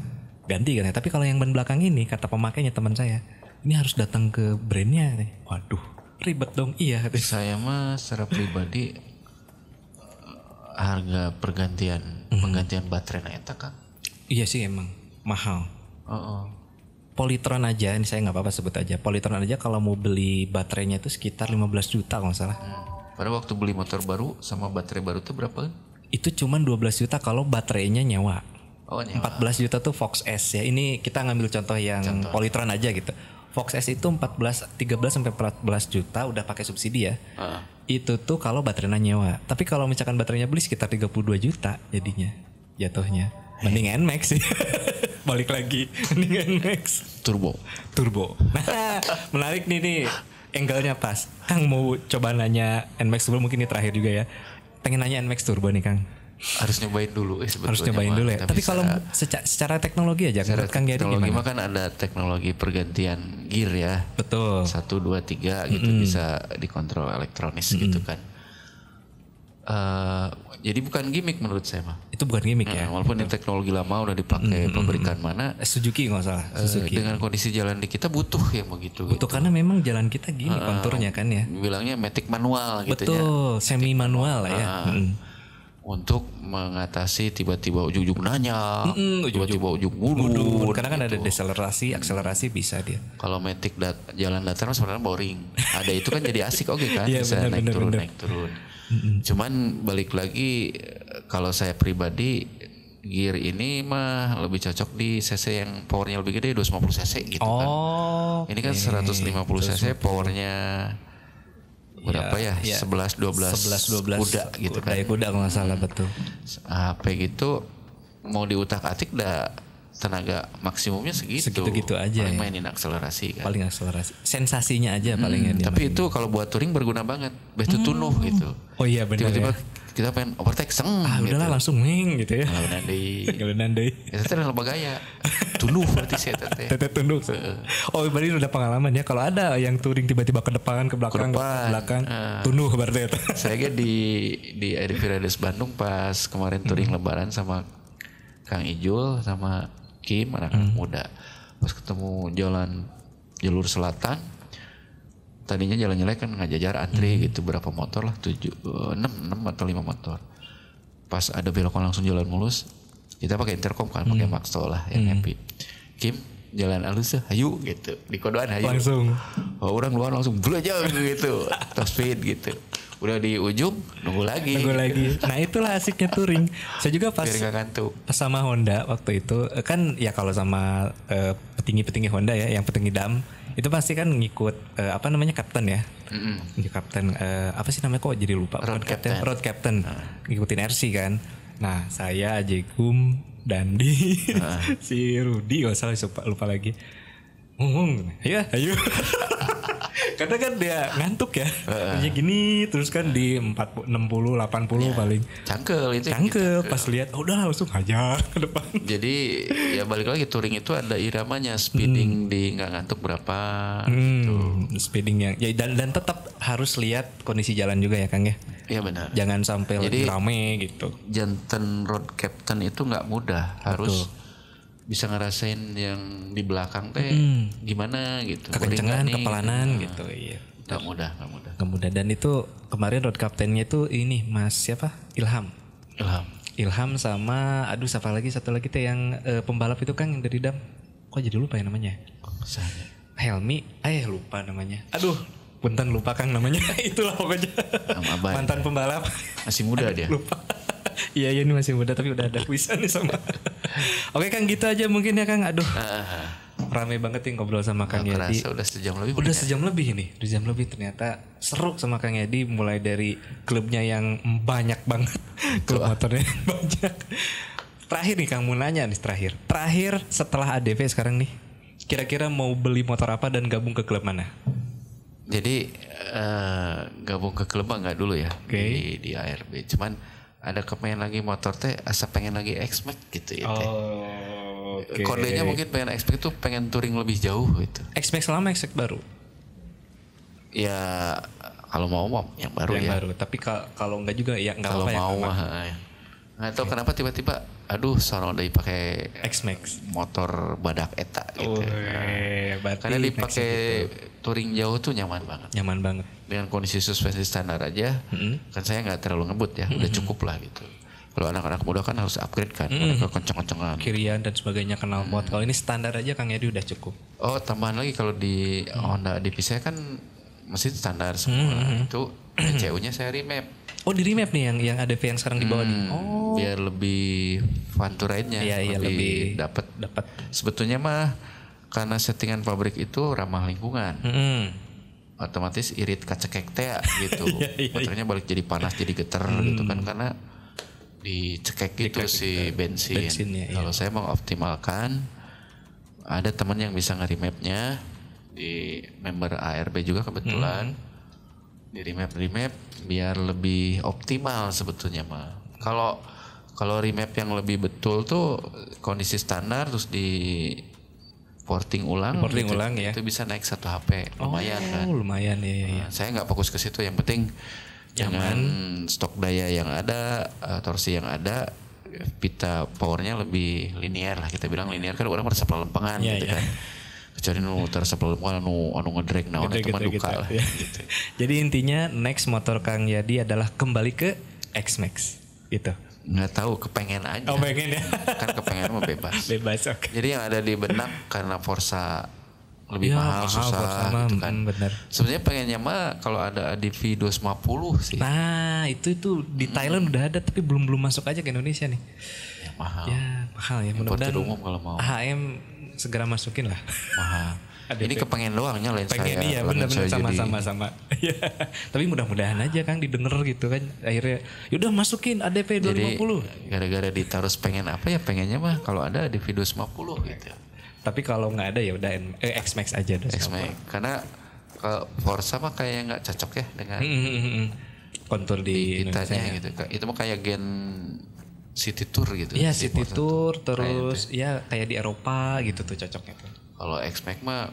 ganti kan ya. Tapi kalau yang ban belakang ini kata pemakainya teman saya, ini harus datang ke brandnya nih. Waduh ribet dong. Iya katanya. Saya mah secara pribadi harga penggantian baterai na eta Kang. Iya sih emang mahal. Polytron aja, ini saya nggak apa-apa sebut aja. Polytron aja kalau mau beli baterainya itu sekitar 15 juta kalau nggak salah. Pada waktu beli motor baru sama baterai baru tuh berapa? Itu cuman 12 juta kalau baterainya nyewa. Nyewa. 14 juta tuh Fox S ya. Ini kita ngambil contoh yang Polytron aja gitu. Fox S itu 13 sampai 14 juta udah pakai subsidi ya. Itu tuh kalau baterainya nyewa. Tapi kalau misalkan baterainya beli sekitar 32 juta jadinya jatuhnya. Mending NMAX sih. Balik lagi mending NMAX turbo. Nah menarik nih angle-nya pas. Kang mau coba nanya NMAX turbo, mungkin ini terakhir juga ya. Pengen nanya NMAX turbo nih Kang. Harus nyobain dulu Harus nyobain dulu ya. Tapi kalau secara teknologi aja menurut Kang Gary gimana? Teknologi kan ada teknologi pergantian gear ya. Betul. 1, 2, 3 gitu bisa dikontrol elektronis gitu kan. Jadi bukan gimmick menurut saya mah. Itu bukan gimmick ya. Walaupun ini teknologi lama udah dipakai pabrikan mana. Suzuki nggak salah. Suzuki. Dengan kondisi jalan di kita butuh yang begitu. Butuh gitu. Karena memang jalan kita gini konturnya kan ya. Bilangnya matic manual gitu ya. Betul, semi manual lah ya. Untuk mengatasi tiba-tiba ujung-ujung nanya, tiba-tiba ujung mundur. Karena kan ada deselerasi, akselerasi bisa dia. Kalau matic jalan datar sebenarnya boring. Ada itu kan jadi asik kan. Ya, bisa naik bener. turun. Cuman balik lagi kalau saya pribadi gear ini mah lebih cocok di cc yang powernya lebih gede 250 cc gitu kan. Ini kan 150 cc powernya berapa ya? 11 12 kuda gitu kan. Kuda kalau nggak salah betul. Apa gitu mau diutak-atik tenaga maksimumnya segitu aja. Paling mainin akselerasi kan. Paling akselerasi. Sensasinya aja paling. Tapi itu kalau buat touring berguna banget. Begitu tunuh gitu. Oh iya benar. Tiba-tiba kita pengen overtake udahlah langsung gitu ya. Ngalenan deui. Itu teh loba gaya. Tunuh berarti saya teh. Tunuh. Oh berarti udah pengalaman ya. Kalau ada yang touring tiba-tiba ke depan, ke belakang, tunuh berarti. Saya di RV Radius Bandung pas kemarin touring lebaran sama Kang Ijul sama Kim, anak-anak muda. Pas ketemu jalur selatan, tadinya jalan jelek kan ngajajar antri gitu berapa motor lah 6 atau 5 motor. Pas ada belokan langsung jalan mulus, kita pakai intercom kan, pakai Maxto lah yang happy. Kim jalan halus hayu gitu, di kodoan hayu. Langsung. Orang luar langsung belajar gitu, top speed gitu. Udah di ujung nunggu lagi. Nah itulah asiknya touring. Saya juga pas sama Honda waktu itu kan ya kalau sama petinggi Honda ya, yang petinggi dam itu pasti kan ngikut kapten ya. Kapten apa sih namanya kok jadi lupa. Road captain. Ngikutin RC kan. Nah saya Jegum, Dandi, si Rudi nggak salah lupa lagi. Ya ayo. Karena kan dia ngantuk ya. Punya gini terus kan di 40, 60, 80 paling. Cangkel itu. Cangkel pas lihat udah langsung hajar ke depan. Jadi ya balik lagi touring itu ada iramanya, speeding di nggak ngantuk berapa gitu. Speeding yang ya, dan tetap harus lihat kondisi jalan juga ya Kang ya. Iya benar. Jangan sampai lagi rame gitu. Jantan road captain itu nggak mudah, harus bisa ngerasain yang di belakang teh gimana gitu. Kekencengan, kepalanan gitu. Iya. Gak mudah. Gak mudah. Dan itu kemarin road captainnya itu ini Mas siapa? Ilham sama siapa lagi satu lagi teh yang pembalap itu Kang yang dari Dam. Kok jadi lupa ya namanya? Helmi, lupa namanya. Punten lupa Kang namanya. Itulah pokoknya. Mantan pembalap. Masih muda dia. Lupa. Iya ini masih muda tapi udah ada kuisan nih sama. Oke Kang gitu aja mungkin ya Kang. Rame banget nih ngobrol sama Kang Yadi. Udah sejam lebih. Udah sejam lebih ini. 2 jam lebih ternyata seru sama Kang Yadi. Mulai dari klubnya yang banyak banget. Klub motornya yang banyak. Terakhir nih Kang mau nanya nih terakhir setelah ADV sekarang nih. Kira-kira mau beli motor apa dan gabung ke klub mana? Jadi gabung ke klub nggak dulu ya di ARB. Cuman ada kepengen lagi motor teh, asa pengen lagi X-Max gitu ya. Kodenya mungkin pengen X-Max itu pengen touring lebih jauh gitu. X-Max lama, X-Max baru? Ya kalau mau yang baru yang ya. Baru. Tapi kalau enggak juga ya enggak apa-apa ya. Kalau mau nggak tahu kenapa tiba-tiba sorong dari pakai X-Max motor badak eta gitu. Karena dipakai touring jauh tuh nyaman banget. Dengan kondisi suspensi standar aja, kan saya nggak terlalu ngebut ya, udah cukup lah gitu. Kalau anak-anak muda kan harus upgrade kan, mereka kencang-kencangan. Kirian dan sebagainya knalpot. Kalau ini standar aja Kang Yadi udah cukup. Oh tambahan lagi kalau di Honda DP saya kan mesin standar semua. Itu ECU-nya saya remap. Oh di remap nih yang ADV yang sekarang dibawa nih. Biar lebih fun to ride-nya, lebih dapat. Sebetulnya mah karena settingan pabrik itu ramah lingkungan. Otomatis irit kacekek teh gitu. Motornya balik jadi panas, jadi geter gitu kan karena dicekek gitu si bensin. Kalau saya mau optimalkan, ada teman yang bisa nge-remapnya di member ARB juga kebetulan. Di remap biar lebih optimal sebetulnya mah. Kalau remap yang lebih betul tuh kondisi standar terus di porting ulang ya. Itu bisa naik 1 HP lumayan kan. Lumayan ya. Saya nggak fokus ke situ, yang penting dengan stok daya yang ada, torsi yang ada, pita powernya lebih linear lah, kita bilang linear kan orang merasa pelempengan gitu kan. Kecuali nu terasa pelempengan anu ngedrag naon itu mah duka lah. Gitu. Jadi intinya next motor Kang Yadi adalah kembali ke X-Max gitu. Nggak tahu, kepengen aja. Pengen ya. Kan kepengen mah bebas. Oke. Jadi yang ada di benak karena Forza lebih mahal, susah gitu kan. Bener. Sebenarnya pengennya mah kalau ada ADV 250 sih. Nah itu di Thailand udah ada tapi belum masuk aja ke Indonesia nih. Ya mahal. Ya mudah-mudahan umum kalau mau. HM segera masukin lah. Mahal. Ini kepengen doangnya lain saya. Iya benar sama. Tapi mudah-mudahan aja Kang didengar gitu kan. Akhirnya yaudah masukin ADV 250. Jadi gara-gara ditaruh pengen apa ya, pengennya mah kalau ada ADV 250 gitu. Tapi kalau nggak ada ya udah X-Max aja. X-Max. Karena kalau Forza mah kayak nggak cocok ya dengan kontur di kitanya gitu. Itu mah kayak gen City Tour gitu. Iya City Tour terus ya kayak di Eropa gitu tuh cocoknya tuh. Kalau X-Max mah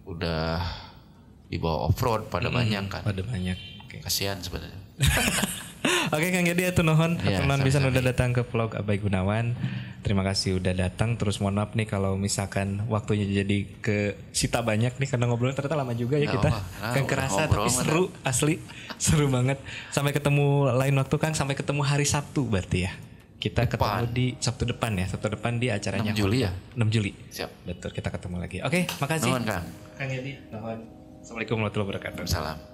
udah dibawa off-road pada banyak kan. Pada banyak. Kasihan sebenarnya. Oke Kang Yadi atuh nuhun bisa udah datang ke vlog Abai Gunawan. Terima kasih udah datang. Terus mohon maaf nih kalau misalkan waktunya jadi ke sita banyak nih karena ngobrolnya ternyata lama juga ya kita. Kan kerasa tapi seru asli. Seru banget. Sampai ketemu lain waktu Kang, sampai ketemu hari Sabtu berarti ya. Kita ketemu di Sabtu depan ya. Sabtu depan di acaranya 6 Juli ya? 6 Juli. Siap. Betul, kita ketemu lagi. Oke, makasih. Nuhun Kang. Kang Yadi, nuhun. Assalamualaikum warahmatullahi wabarakatuh. Salam.